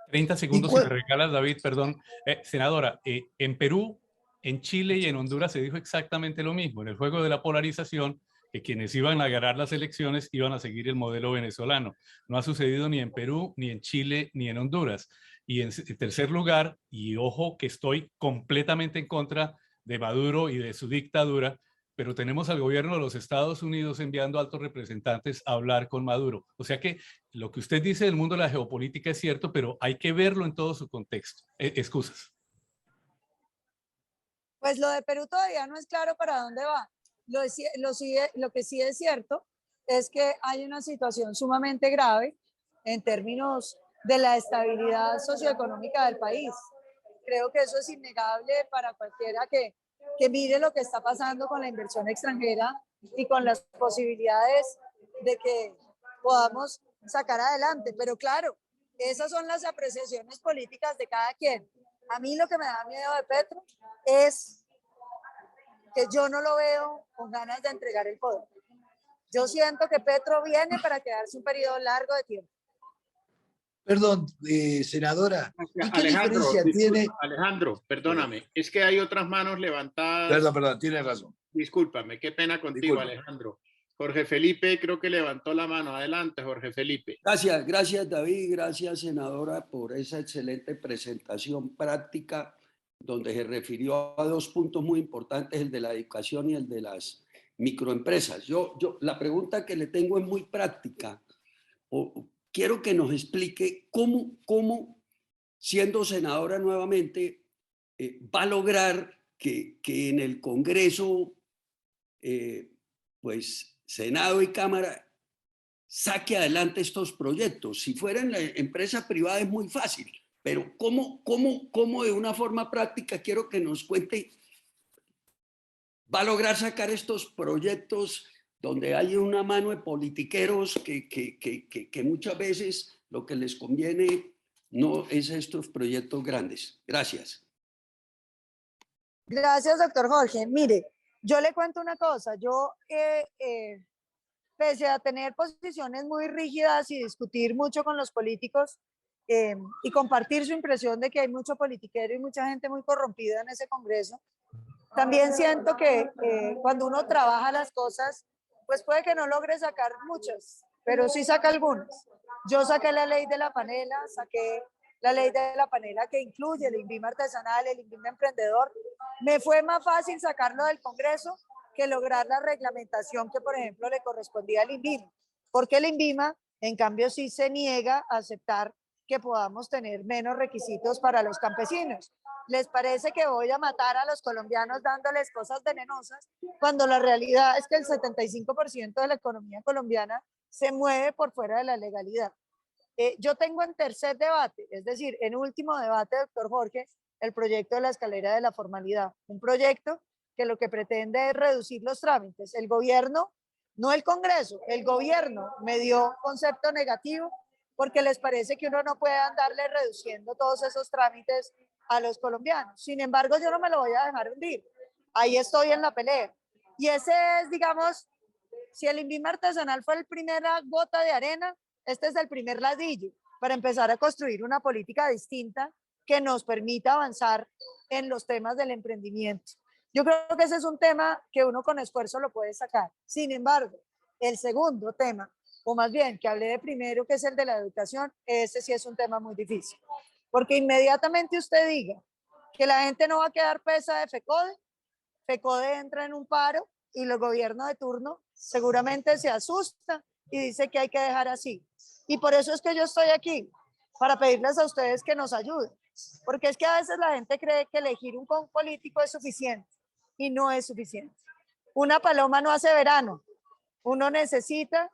30 segundos si me regalas, David, perdón. Senadora, en Perú, en Chile y en Honduras se dijo exactamente lo mismo. En el juego de la polarización, que quienes iban a ganar las elecciones iban a seguir el modelo venezolano. No ha sucedido ni en Perú, ni en Chile, ni en Honduras. Y en tercer lugar, y ojo que estoy completamente en contra de Maduro y de su dictadura, pero tenemos al gobierno de los Estados Unidos enviando altos representantes a hablar con Maduro. O sea que lo que usted dice del mundo de la geopolítica es cierto, pero hay que verlo en todo su contexto. Excusas.
Pues lo de Perú todavía no es claro para dónde va. Lo que sí es cierto es que hay una situación sumamente grave en términos de la estabilidad socioeconómica del país. Creo que eso es innegable para cualquiera que mire lo que está pasando con la inversión extranjera y con las posibilidades de que podamos sacar adelante. Pero claro, esas son las apreciaciones políticas de cada quien. A mí lo que me da miedo de Petro es que yo no lo veo con ganas de entregar el poder. Yo siento que Petro viene para quedarse un periodo largo de tiempo.
Perdón, senadora, ¿y qué
Alejandro,
diferencia tiene?
Alejandro, perdóname, es que hay otras manos levantadas.
Perdón, tiene razón.
Discúlpame, qué pena contigo,
Disculpa.
Alejandro. Jorge Felipe creo que levantó la mano. Adelante, Jorge Felipe.
Gracias David, gracias senadora por esa excelente presentación práctica donde se refirió a 2 puntos muy importantes, el de la educación y el de las microempresas. La pregunta que le tengo es muy práctica. Quiero que nos explique cómo siendo senadora nuevamente, va a lograr que en el Congreso, pues Senado y Cámara, saque adelante estos proyectos. Si fuera en la empresa privada es muy fácil, pero ¿cómo de una forma práctica quiero que nos cuente, va a lograr sacar estos proyectos donde hay una mano de politiqueros que muchas veces lo que les conviene no es estos proyectos grandes? Gracias.
Gracias, doctor Jorge. Mire, yo le cuento una cosa. Yo, pese a tener posiciones muy rígidas y discutir mucho con los políticos y compartir su impresión de que hay mucho politiquero y mucha gente muy corrompida en ese Congreso, también siento que cuando uno trabaja las cosas, pues puede que no logre sacar muchas, pero sí saca algunas. Yo saqué la ley de la panela, saqué la ley de la panela que incluye el INVIMA artesanal, el INVIMA emprendedor. Me fue más fácil sacarlo del Congreso que lograr la reglamentación que, por ejemplo, le correspondía al INVIMA, porque el INVIMA, en cambio, sí se niega a aceptar que podamos tener menos requisitos para los campesinos. ¿Les parece que voy a matar a los colombianos dándoles cosas venenosas cuando la realidad es que el 75% de la economía colombiana se mueve por fuera de la legalidad? Yo tengo en tercer debate, es decir, en último debate, doctor Jorge, el proyecto de la escalera de la formalidad, un proyecto que lo que pretende es reducir los trámites. El gobierno, no el Congreso, el gobierno me dio concepto negativo porque les parece que uno no puede andarle reduciendo todos esos trámites a los colombianos. Sin embargo, yo no me lo voy a dejar hundir. Ahí estoy en la pelea. Y ese es, digamos, si el INVIMA artesanal fue la primera gota de arena, este es el primer ladrillo para empezar a construir una política distinta que nos permita avanzar en los temas del emprendimiento. Yo creo que ese es un tema que uno con esfuerzo lo puede sacar. Sin embargo, el segundo tema, o más bien que hablé de primero, que es el de la educación, ese sí es un tema muy difícil. Porque inmediatamente usted diga que la gente no va a quedar presa de FECODE, FECODE entra en un paro y el gobierno de turno seguramente se asusta y dice que hay que dejar así. Y por eso es que yo estoy aquí, para pedirles a ustedes que nos ayuden. Porque es que a veces la gente cree que elegir un político es suficiente y no es suficiente. Una paloma no hace verano. Uno necesita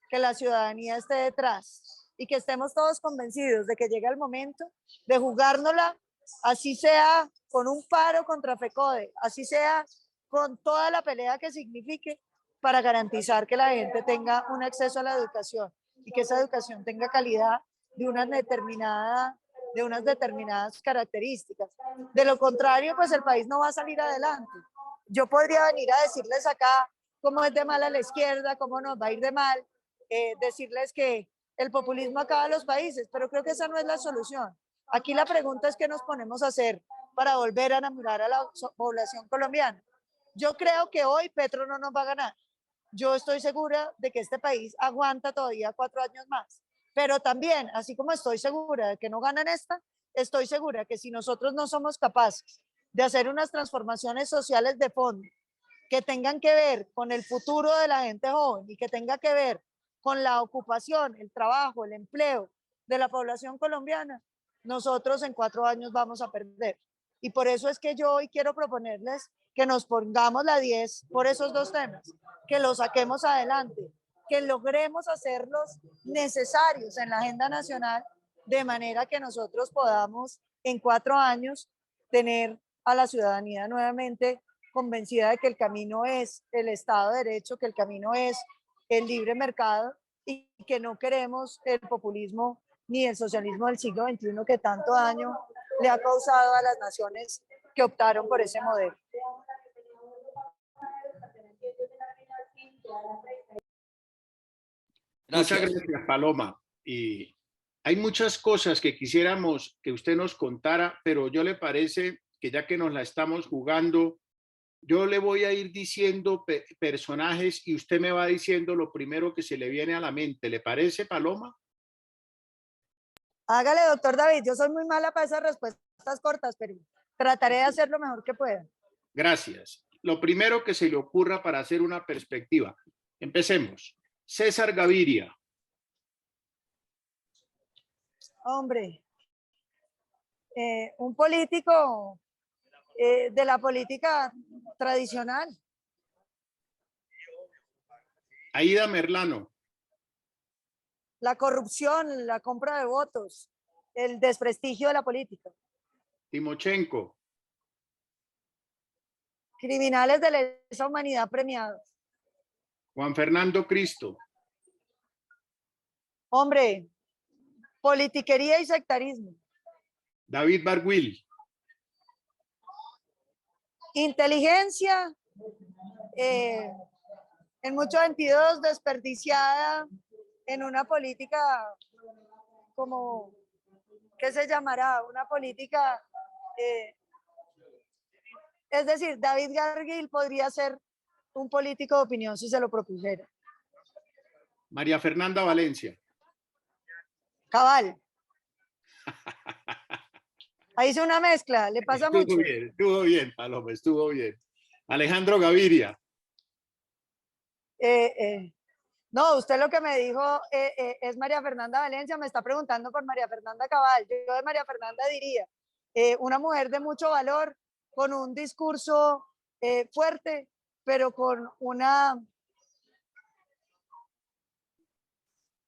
que la ciudadanía esté detrás. y que estemos todos convencidos de que llega el momento de jugárnosla, así sea con un paro contra FECODE, así sea con toda la pelea que signifique, para garantizar que la gente tenga un acceso a la educación y que esa educación tenga calidad de unas determinadas características. De lo contrario, pues el país no va a salir adelante. Yo podría venir a decirles acá cómo es de mala la izquierda, cómo nos va a ir de mal, decirles que el populismo acaba los países, pero creo que esa no es la solución. Aquí la pregunta es qué nos ponemos a hacer para volver a enamorar a la población colombiana. Yo creo que hoy Petro no nos va a ganar. Yo estoy segura de que este país aguanta todavía 4 años más. Pero también, así como estoy segura de que no ganan esta, estoy segura que si nosotros no somos capaces de hacer unas transformaciones sociales de fondo que tengan que ver con el futuro de la gente joven y que tenga que ver con la ocupación, el trabajo, el empleo de la población colombiana, nosotros en 4 años vamos a perder. Y por eso es que yo hoy quiero proponerles que nos pongamos la 10 por esos 2 temas, que los saquemos adelante, que logremos hacerlos necesarios en la agenda nacional, de manera que nosotros podamos en 4 años tener a la ciudadanía nuevamente convencida de que el camino es el Estado de Derecho, que el camino es el libre mercado y que no queremos el populismo ni el socialismo del siglo XXI que tanto daño le ha causado a las naciones que optaron por ese modelo.
Muchas gracias, Paloma. Y hay muchas cosas que quisiéramos que usted nos contara, pero yo le parece que ya que nos la estamos jugando, yo le voy a ir diciendo personajes y usted me va diciendo lo primero que se le viene a la mente. ¿Le parece, Paloma?
Hágale, doctor David. Yo soy muy mala para esas respuestas cortas, pero trataré de hacer lo mejor que pueda.
Gracias. Lo primero que se le ocurra para hacer una perspectiva. Empecemos. César Gaviria.
Hombre, un político de la política tradicional.
Aída Merlano.
La corrupción, la compra de votos, el desprestigio de la política.
Timochenko.
Criminales de lesa humanidad premiados.
Juan Fernando Cristo.
Hombre, politiquería y sectarismo.
David Barguil.
Inteligencia, en muchos sentidos desperdiciada en una política como, ¿qué se llamará? Una política, es decir, David Barguil podría ser un político de opinión si se lo propusiera.
María Fernanda Valencia.
Cabal. Ahí hice una mezcla, le pasa mucho.
Estuvo bien, Paloma, estuvo bien. Alejandro Gaviria.
No, usted lo que me dijo es María Fernanda Valencia, me está preguntando por María Fernanda Cabal. Yo de María Fernanda diría, una mujer de mucho valor, con un discurso fuerte, pero con una,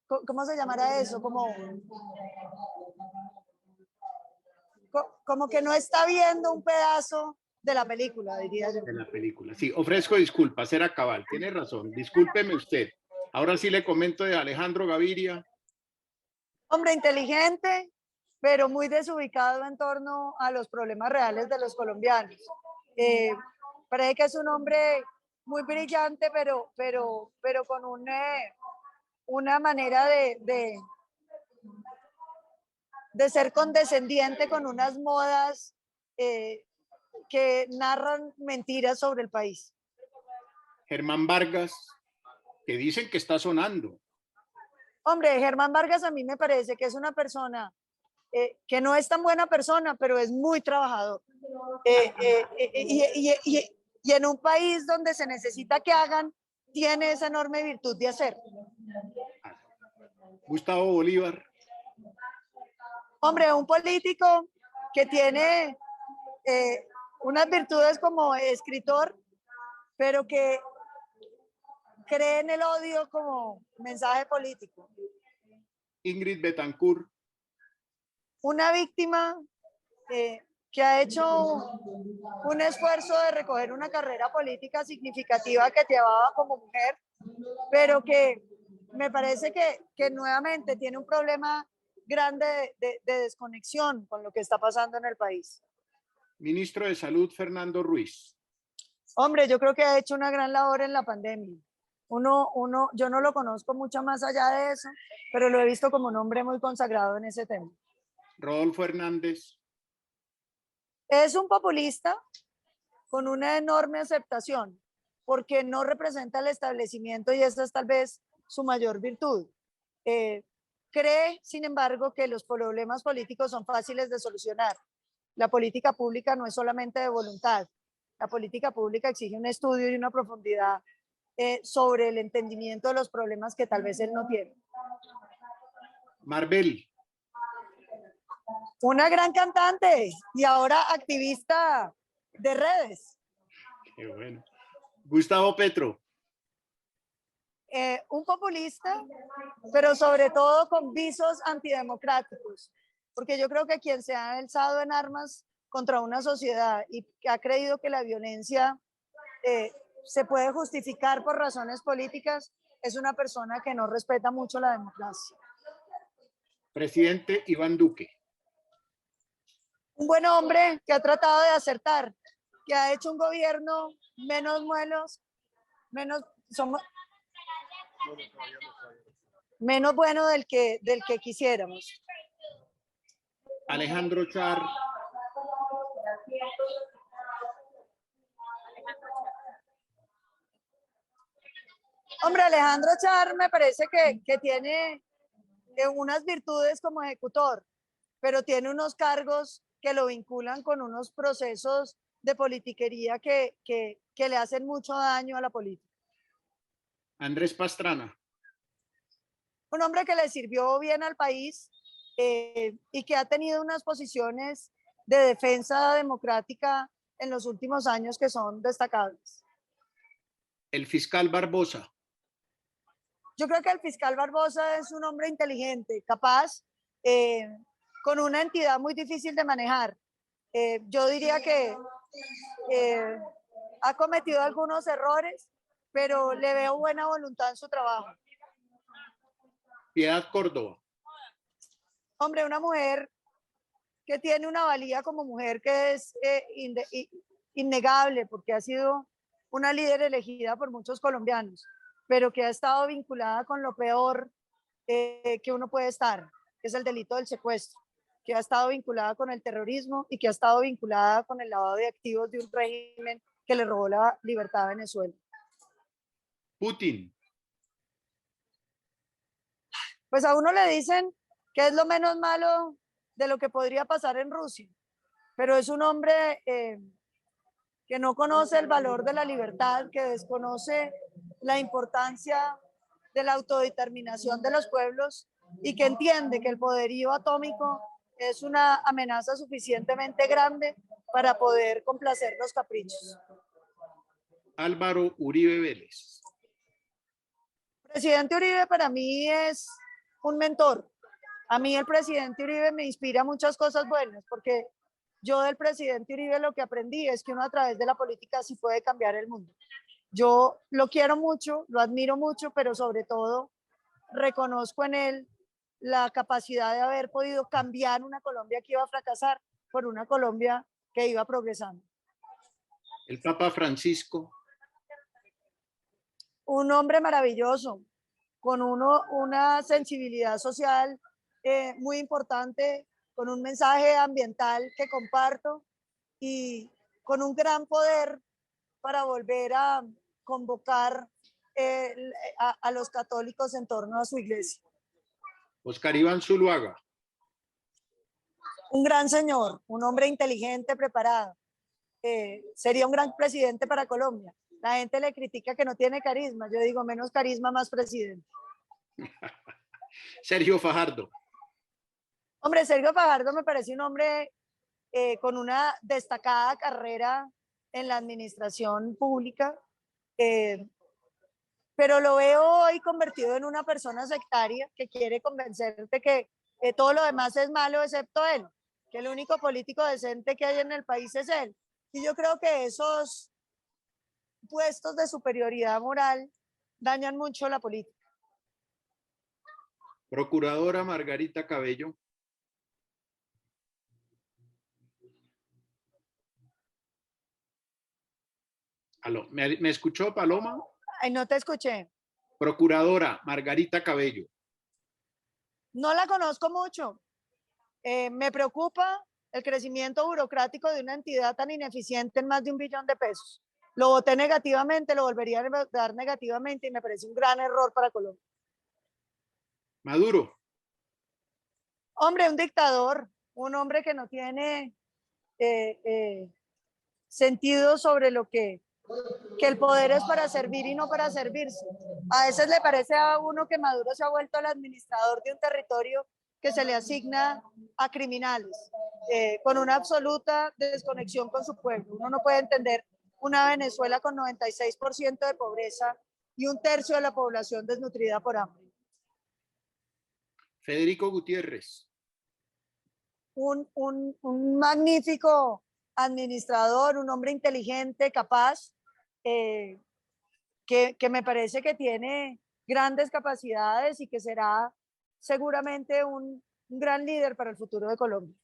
¿cómo se llamará eso? Como que no está viendo un pedazo de la película, diría yo.
De la película, sí. Ofrezco disculpas, era Cabal. Tiene razón, discúlpeme usted. Ahora sí le comento de Alejandro Gaviria.
Hombre inteligente, pero muy desubicado en torno a los problemas reales de los colombianos. Parece que es un hombre muy brillante, pero con una manera de ser condescendiente con unas modas que narran mentiras sobre el país.
Germán Vargas, que dicen que está sonando.
Hombre, Germán Vargas a mí me parece que es una persona que no es tan buena persona, pero es muy trabajador. Y en un país donde se necesita que hagan, tiene esa enorme virtud de hacer.
Gustavo Bolívar.
Hombre, un político que tiene unas virtudes como escritor, pero que cree en el odio como mensaje político.
Ingrid Betancourt.
Una víctima que ha hecho un esfuerzo de recoger una carrera política significativa que llevaba como mujer, pero que me parece que nuevamente tiene un problema grande de desconexión con lo que está pasando en el país.
Ministro de Salud, Fernando Ruiz.
Hombre, yo creo que ha hecho una gran labor en la pandemia. Yo no lo conozco mucho más allá de eso, pero lo he visto como un hombre muy consagrado en ese tema.
Rodolfo Hernández.
Es un populista con una enorme aceptación, porque no representa el establecimiento y esta es tal vez su mayor virtud. Cree, sin embargo, que los problemas políticos son fáciles de solucionar. La política pública no es solamente de voluntad. La política pública exige un estudio y una profundidad sobre el entendimiento de los problemas que tal vez él no tiene.
Marbel.
Una gran cantante y ahora activista de redes.
Qué bueno. Gustavo Petro.
Un populista, pero sobre todo con visos antidemocráticos, porque yo creo que quien se ha alzado en armas contra una sociedad y que ha creído que la violencia se puede justificar por razones políticas es una persona que no respeta mucho la democracia.
Presidente Iván Duque.
Un buen hombre que ha tratado de acertar, que ha hecho un gobierno menos bueno del que quisiéramos.
Alejandro Char.
Hombre, Alejandro Char me parece que tiene unas virtudes como ejecutor, pero tiene unos cargos que lo vinculan con unos procesos de politiquería que le hacen mucho daño a la política.
Andrés Pastrana.
Un hombre que le sirvió bien al país y que ha tenido unas posiciones de defensa democrática en los últimos años que son destacables.
El fiscal Barbosa.
Yo creo que el fiscal Barbosa es un hombre inteligente, capaz, con una entidad muy difícil de manejar. Yo diría que ha cometido algunos errores, pero le veo buena voluntad en su trabajo.
Piedad Córdoba.
Hombre, una mujer que tiene una valía como mujer que es innegable, porque ha sido una líder elegida por muchos colombianos, pero que ha estado vinculada con lo peor que uno puede estar, que es el delito del secuestro, que ha estado vinculada con el terrorismo y que ha estado vinculada con el lavado de activos de un régimen que le robó la libertad a Venezuela.
Putin.
Pues a uno le dicen que es lo menos malo de lo que podría pasar en Rusia, pero es un hombre que no conoce el valor de la libertad, que desconoce la importancia de la autodeterminación de los pueblos y que entiende que el poderío atómico es una amenaza suficientemente grande para poder complacer los caprichos.
Álvaro Uribe Vélez.
Presidente Uribe para mí es un mentor. A mí el presidente Uribe me inspira muchas cosas buenas, porque yo del presidente Uribe lo que aprendí es que uno a través de la política sí puede cambiar el mundo. Yo lo quiero mucho, lo admiro mucho, pero sobre todo reconozco en él la capacidad de haber podido cambiar una Colombia que iba a fracasar por una Colombia que iba progresando.
El Papa Francisco.
Un hombre maravilloso, con una sensibilidad social muy importante, con un mensaje ambiental que comparto y con un gran poder para volver a convocar a los católicos en torno a su iglesia.
Oscar Iván Zuluaga.
Un gran señor, un hombre inteligente, preparado. Sería un gran presidente para Colombia. La gente le critica que no tiene carisma. Yo digo, menos carisma, más presidente.
Sergio Fajardo.
Hombre, Sergio Fajardo me parece un hombre con una destacada carrera en la administración pública, pero lo veo hoy convertido en una persona sectaria que quiere convencerte que todo lo demás es malo excepto él, que el único político decente que hay en el país es él. Y yo creo que esos puestos de superioridad moral dañan mucho la política.
Procuradora Margarita Cabello. Aló, ¿me escuchó, Paloma?
Ay, no te escuché.
Procuradora Margarita Cabello.
No la conozco mucho. Me preocupa el crecimiento burocrático de una entidad tan ineficiente en más de 1 billón de pesos. Lo voté negativamente, lo volvería a votar negativamente y me parece un gran error para Colombia.
Maduro.
Hombre, un dictador, un hombre que no tiene sentido sobre lo que el poder es para servir y no para servirse. A veces le parece a uno que Maduro se ha vuelto el administrador de un territorio que se le asigna a criminales, con una absoluta desconexión con su pueblo. Uno no puede entender una Venezuela con 96% de pobreza y 1/3 de la población desnutrida por hambre.
Federico Gutiérrez.
Un magnífico administrador, un hombre inteligente, capaz, que me parece que tiene grandes capacidades y que será seguramente un gran líder para el futuro de Colombia.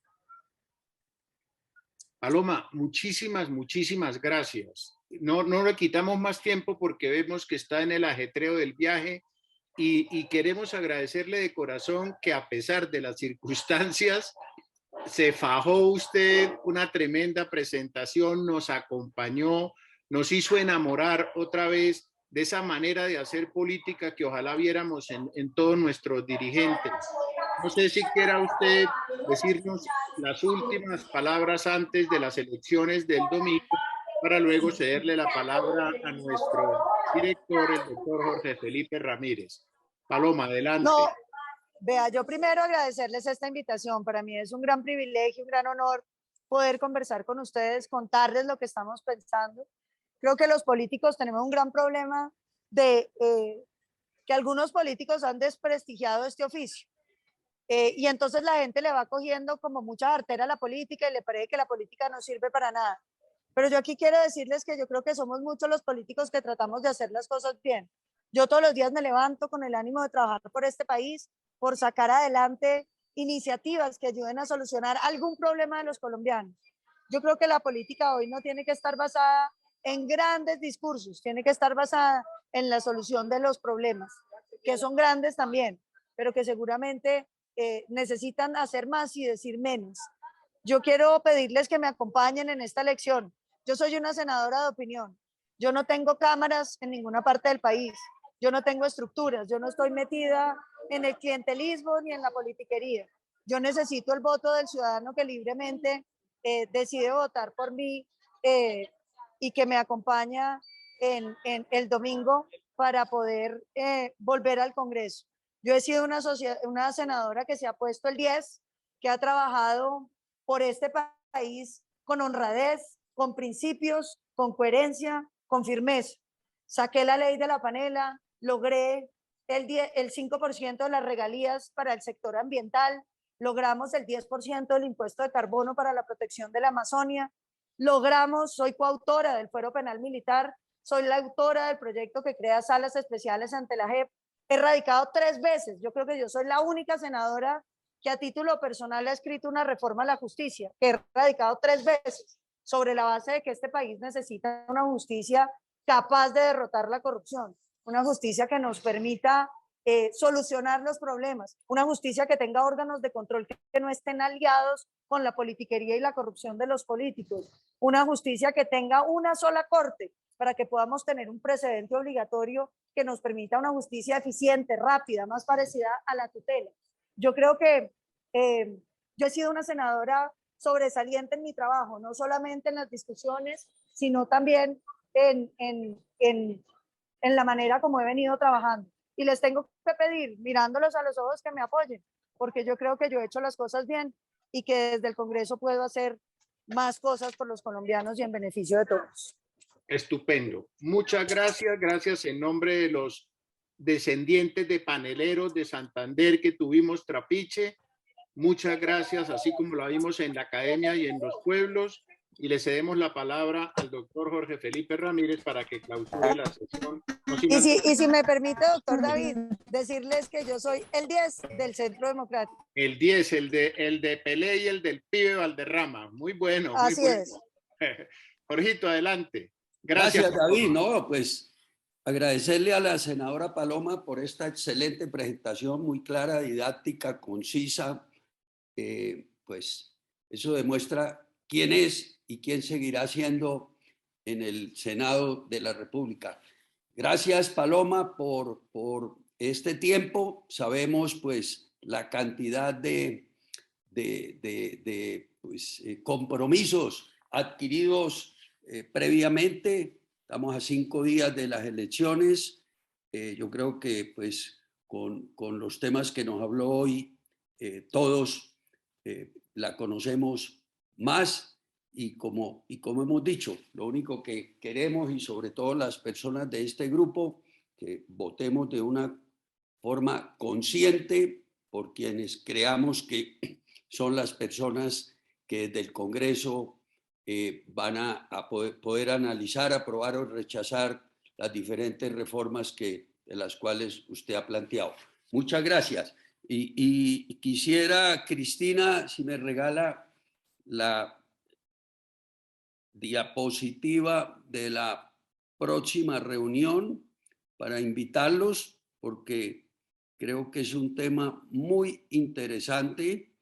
Paloma, muchísimas gracias. No le quitamos más tiempo porque vemos que está en el ajetreo del viaje y queremos agradecerle de corazón que a pesar de las circunstancias se fajó usted una tremenda presentación, nos acompañó, nos hizo enamorar otra vez de esa manera de hacer política que ojalá viéramos en todos nuestros dirigentes. No sé si quiera usted decirnos las últimas palabras antes de las elecciones del domingo para luego cederle la palabra a nuestro director, el doctor Jorge Felipe Ramírez. Paloma, adelante.
No, vea, yo primero agradecerles esta invitación. Para mí es un gran privilegio, un gran honor poder conversar con ustedes, contarles lo que estamos pensando. Creo que los políticos tenemos un gran problema de que algunos políticos han desprestigiado este oficio. Y entonces la gente le va cogiendo como mucha artera a la política y le parece que la política no sirve para nada. Pero yo aquí quiero decirles que yo creo que somos muchos los políticos que tratamos de hacer las cosas bien. Yo todos los días me levanto con el ánimo de trabajar por este país, por sacar adelante iniciativas que ayuden a solucionar algún problema de los colombianos. Yo creo que la política hoy no tiene que estar basada en grandes discursos, tiene que estar basada en la solución de los problemas, que son grandes también, pero que seguramente necesitan hacer más y decir menos. Yo quiero pedirles que me acompañen en esta elección. Yo soy una senadora de opinión. Yo no tengo cámaras en ninguna parte del país. Yo no tengo estructuras. Yo no estoy metida en el clientelismo ni en la politiquería. Yo necesito el voto del ciudadano que libremente decide votar por mí y que me acompaña en el domingo para poder volver al Congreso. Yo he sido una senadora que se ha puesto el 10, que ha trabajado por este país con honradez, con principios, con coherencia, con firmeza. Saqué la ley de la panela, logré el 5% de las regalías para el sector ambiental, logramos el 10% del impuesto de carbono para la protección de la Amazonia, soy coautora del Fuero Penal Militar, soy la autora del proyecto que crea salas especiales ante la JEP, he radicado 3 veces, yo creo que yo soy la única senadora que a título personal ha escrito una reforma a la justicia, que he radicado 3 veces, sobre la base de que este país necesita una justicia capaz de derrotar la corrupción, una justicia que nos permita solucionar los problemas, una justicia que tenga órganos de control que no estén aliados con la politiquería y la corrupción de los políticos, una justicia que tenga una sola corte para que podamos tener un precedente obligatorio que nos permita una justicia eficiente, rápida, más parecida a la tutela. Yo creo que yo he sido una senadora sobresaliente en mi trabajo, no solamente en las discusiones, sino también en la manera como he venido trabajando. Y les tengo que pedir, mirándolos a los ojos, que me apoyen, porque yo creo que yo he hecho las cosas bien y que desde el Congreso puedo hacer más cosas por los colombianos y en beneficio de todos.
Estupendo. Muchas gracias. Gracias en nombre de los descendientes de paneleros de Santander que tuvimos Trapiche. Muchas gracias, así como lo vimos en la academia y en los pueblos. Y le cedemos la palabra al doctor Jorge Felipe Ramírez para que clausure la sesión. No sin
Y si me permite, doctor David, decirles que yo soy el 10 del Centro Democrático.
el 10, el de Pelé y el del pibe Valderrama. Muy bueno, muy
Así
bueno.
es.
Jorgito, adelante. Gracias.
Gracias, David. No, pues agradecerle a la senadora Paloma por esta excelente presentación, muy clara, didáctica, concisa. Pues eso demuestra quién es y quién seguirá siendo en el Senado de la República. Gracias, Paloma, por este tiempo. Sabemos pues la cantidad de compromisos adquiridos previamente. Estamos a 5 días de las elecciones. Yo creo que pues con los temas que nos habló hoy, todos la conocemos más y como hemos dicho, lo único que queremos y sobre todo las personas de este grupo, que votemos de una forma consciente por quienes creamos que son las personas que desde el Congreso van a poder analizar, aprobar o rechazar las diferentes reformas de las cuales usted ha planteado. Muchas gracias. Y quisiera, Cristina, si me regala la diapositiva de la próxima reunión para invitarlos, porque creo que es un tema muy interesante.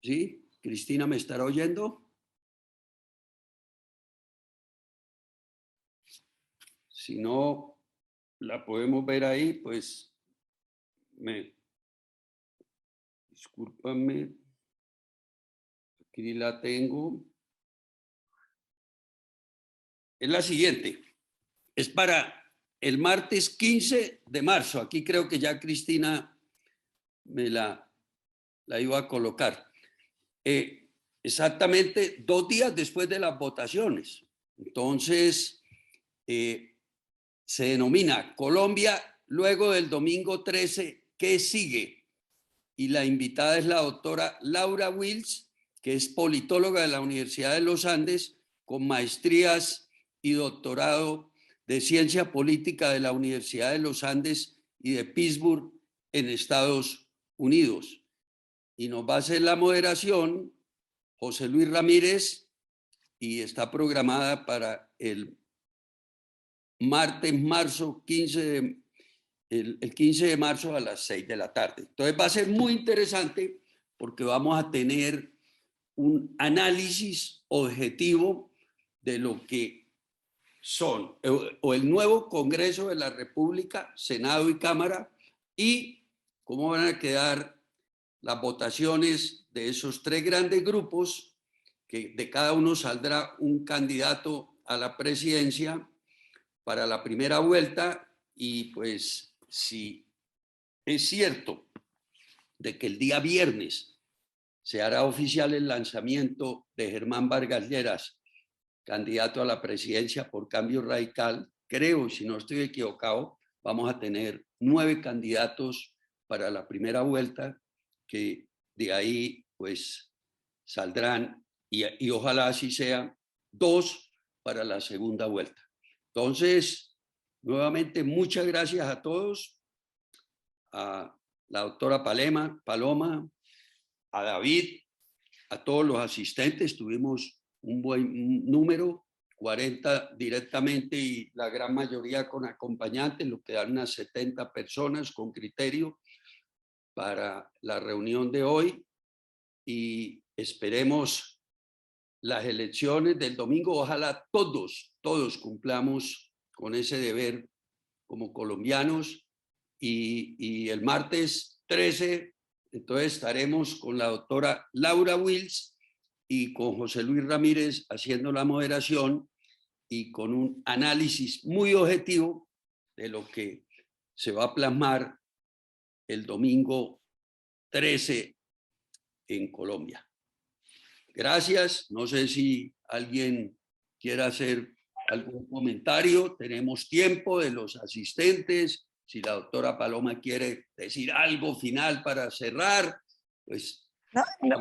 ¿Sí? Cristina, ¿me estará oyendo? Si no la podemos ver ahí, pues discúlpame, aquí la tengo. Es la siguiente, es para el martes 15 de marzo. Aquí creo que ya Cristina me la iba a colocar. Exactamente 2 días después de las votaciones. Entonces, se denomina Colombia luego del domingo 13, ¿qué sigue? Y la invitada es la doctora Laura Wills, que es politóloga de la Universidad de los Andes, con maestrías y doctorado de Ciencia Política de la Universidad de los Andes y de Pittsburgh en Estados Unidos. Y nos va a hacer la moderación José Luis Ramírez y está programada para el martes, marzo 15 el 15 de marzo a las 6 de la tarde. Entonces va a ser muy interesante porque vamos a tener un análisis objetivo de lo que son o el nuevo Congreso de la República, Senado y Cámara, y cómo van a quedar las votaciones de esos 3 grandes grupos, que de cada uno saldrá un candidato a la presidencia para la primera vuelta. Y pues si es cierto de que el día viernes se hará oficial el lanzamiento de Germán Vargas Lleras, candidato a la presidencia por Cambio Radical, creo, si no estoy equivocado, vamos a tener 9 candidatos para la primera vuelta, que de ahí pues saldrán, y ojalá así sea, 2 para la segunda vuelta. Entonces, nuevamente, muchas gracias a todos, a la doctora Paloma, a David, a todos los asistentes. Tuvimos un buen número, 40 directamente y la gran mayoría con acompañantes, lo que dan unas 70 personas con criterio para la reunión de hoy. Y esperemos las elecciones del domingo. Ojalá todos cumplamos con ese deber como colombianos. Y el martes 13, entonces estaremos con la doctora Laura Wills y con José Luis Ramírez haciendo la moderación y con un análisis muy objetivo de lo que se va a plasmar el domingo 13 en Colombia. Gracias. No sé si alguien quiere hacer algún comentario. Tenemos tiempo de los asistentes. Si la doctora Paloma quiere decir algo final para cerrar, pues...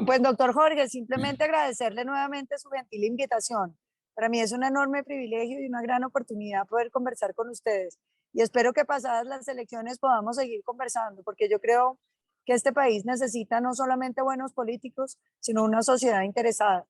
Pues doctor Jorge, simplemente agradecerle nuevamente su gentil invitación. Para mí es un enorme privilegio y una gran oportunidad poder conversar con ustedes. Y espero que pasadas las elecciones podamos seguir conversando, porque yo creo que este país necesita no solamente buenos políticos, sino una sociedad interesada.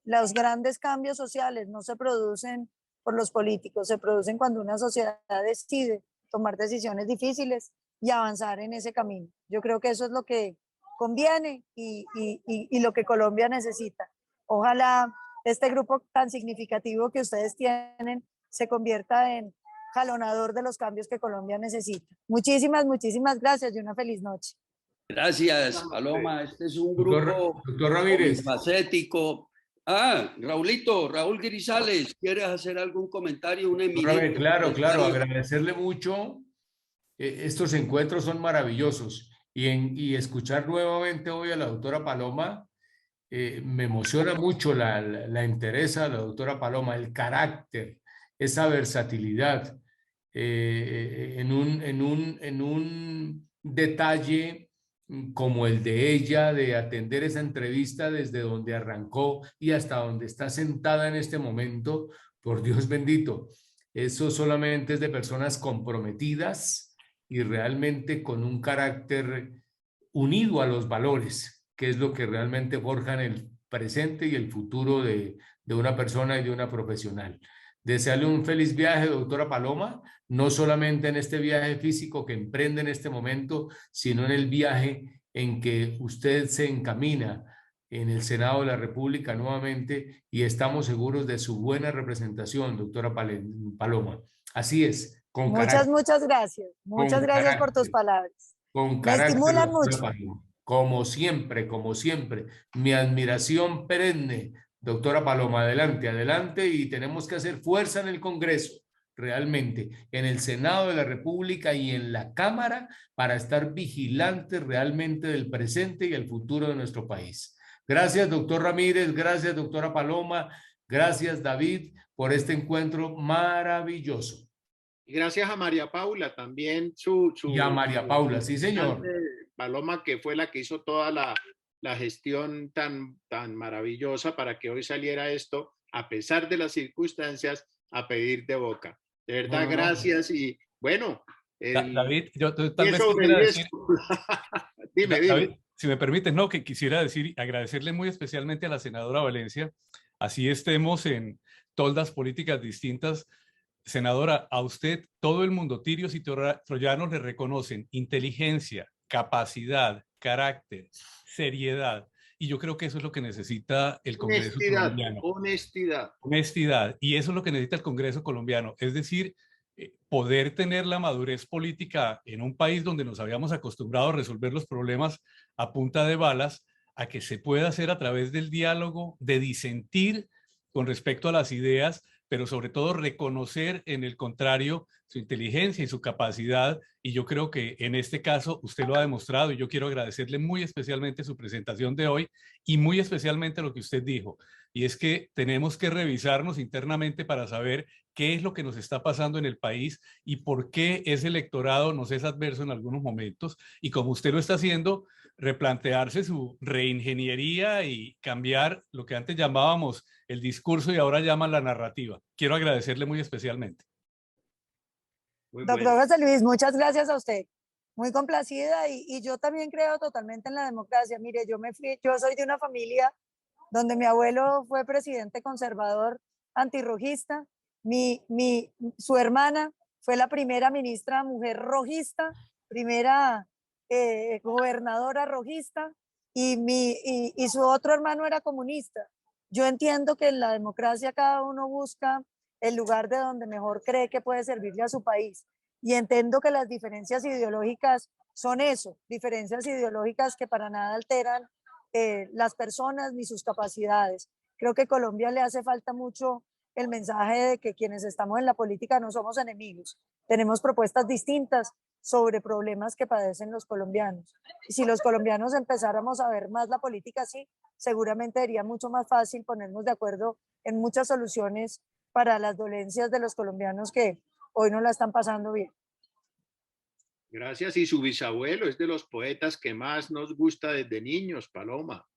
Los grandes cambios sociales no se producen por los políticos, se producen cuando una sociedad decide tomar decisiones difíciles y avanzar en ese camino. Yo creo que eso es lo que conviene y lo que Colombia necesita. Ojalá este grupo tan significativo que ustedes tienen se convierta en jalonador de los cambios que Colombia necesita. Muchísimas, muchísimas gracias y una feliz noche.
Gracias, Paloma. Este es un grupo
Doctor Ramírez.
polifacético. Raúl Grisales, ¿quieres hacer algún comentario?
Claro, agradecerle mucho. Estos encuentros son maravillosos y escuchar nuevamente hoy a la doctora Paloma me emociona mucho la entereza de la doctora Paloma, el carácter, esa versatilidad en un detalle como el de ella, de atender esa entrevista desde donde arrancó y hasta donde está sentada en este momento, por Dios bendito. Eso solamente es de personas comprometidas y realmente con un carácter unido a los valores, que es lo que realmente forjan el presente y el futuro de una persona y de una profesional. Desearle un feliz viaje, doctora Paloma, no solamente en este viaje físico que emprende en este momento, sino en el viaje en que usted se encamina en el Senado de la República nuevamente y estamos seguros de su buena representación, doctora Paloma. Así es, con carácter.
Muchas gracias. Muchas gracias por tus palabras.
Con
Me estimulan mucho.
Paloma. Como siempre, mi admiración perenne. Doctora Paloma, adelante, adelante, y tenemos que hacer fuerza en el Congreso, realmente, en el Senado de la República y en la Cámara para estar vigilantes realmente del presente y el futuro de nuestro país. Gracias, doctor Ramírez, gracias, doctora Paloma, gracias, David, por este encuentro maravilloso.
Gracias a María Paula también.
Y a María Paula, sí, señor.
Paloma, que fue la que hizo toda la gestión tan maravillosa para que hoy saliera esto, a pesar de las circunstancias, a pedir de boca. De verdad, gracias. Y bueno.
David, yo tal vez quisiera decir...
dime.
David, si me permites, no, que quisiera decir, agradecerle muy especialmente a la senadora Valencia, así estemos en toldas políticas distintas. Senadora, a usted todo el mundo, tirios y troyanos, le reconocen inteligencia, capacidad, carácter, seriedad. Y yo creo que eso es lo que necesita el Congreso colombiano. Honestidad. Y eso es lo que necesita el Congreso colombiano. Es decir, poder tener la madurez política en un país donde nos habíamos acostumbrado a resolver los problemas a punta de balas, a que se pueda hacer a través del diálogo, de disentir con respecto a las ideas, pero sobre todo reconocer en el contrario su inteligencia y su capacidad, y yo creo que en este caso usted lo ha demostrado, y yo quiero agradecerle muy especialmente su presentación de hoy, y muy especialmente lo que usted dijo, y es que tenemos que revisarnos internamente para saber qué es lo que nos está pasando en el país y por qué ese electorado nos es adverso en algunos momentos, y como usted lo está haciendo, replantearse su reingeniería y cambiar lo que antes llamábamos el discurso y ahora llaman la narrativa. Quiero agradecerle muy especialmente.
Doctor José Luis, muchas gracias a usted. Muy complacida y yo también creo totalmente en la democracia. Mire, yo soy de una familia donde mi abuelo fue presidente conservador antirrojista, su hermana fue la primera ministra mujer rojista, primera gobernadora rojista, y su otro hermano era comunista. Yo entiendo que en la democracia cada uno busca el lugar de donde mejor cree que puede servirle a su país. Y entiendo que las diferencias ideológicas son eso, diferencias ideológicas que para nada alteran las personas ni sus capacidades. Creo que a Colombia le hace falta mucho el mensaje de que quienes estamos en la política no somos enemigos. Tenemos propuestas distintas sobre problemas que padecen los colombianos. Y si los colombianos empezáramos a ver más la política así, seguramente sería mucho más fácil ponernos de acuerdo en muchas soluciones para las dolencias de los colombianos que hoy no la están pasando bien.
Gracias. Y su bisabuelo es de los poetas que más nos gusta desde niños, Paloma.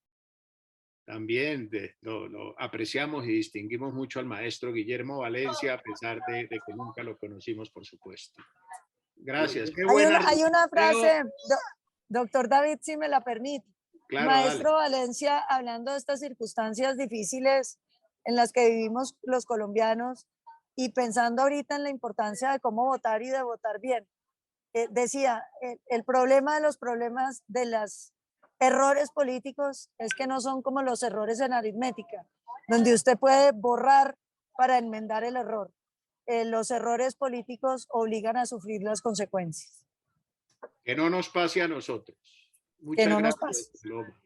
También lo apreciamos y distinguimos mucho al maestro Guillermo Valencia, a pesar de que nunca lo conocimos, por supuesto. Gracias. Qué buena
Hay una
reunión.
frase, doctor David, si me la permite.
Claro,
Maestro
dale.
Valencia, hablando de estas circunstancias difíciles en las que vivimos los colombianos y pensando ahorita en la importancia de cómo votar y de votar bien, decía, el problema de los problemas de los errores políticos es que no son como los errores en aritmética, donde usted puede borrar para enmendar el error. Los errores políticos obligan a sufrir las consecuencias.
Que no nos pase a nosotros.
Que
Muchas
no nos
gracias,
pase.
Paloma.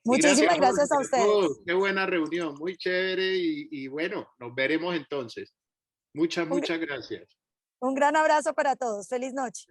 Y
Muchísimas gracias a
Jorge,
ustedes.
todos. Qué buena reunión, muy chévere y bueno, nos veremos entonces. Muchas gracias.
Un gran abrazo para todos. Feliz noche.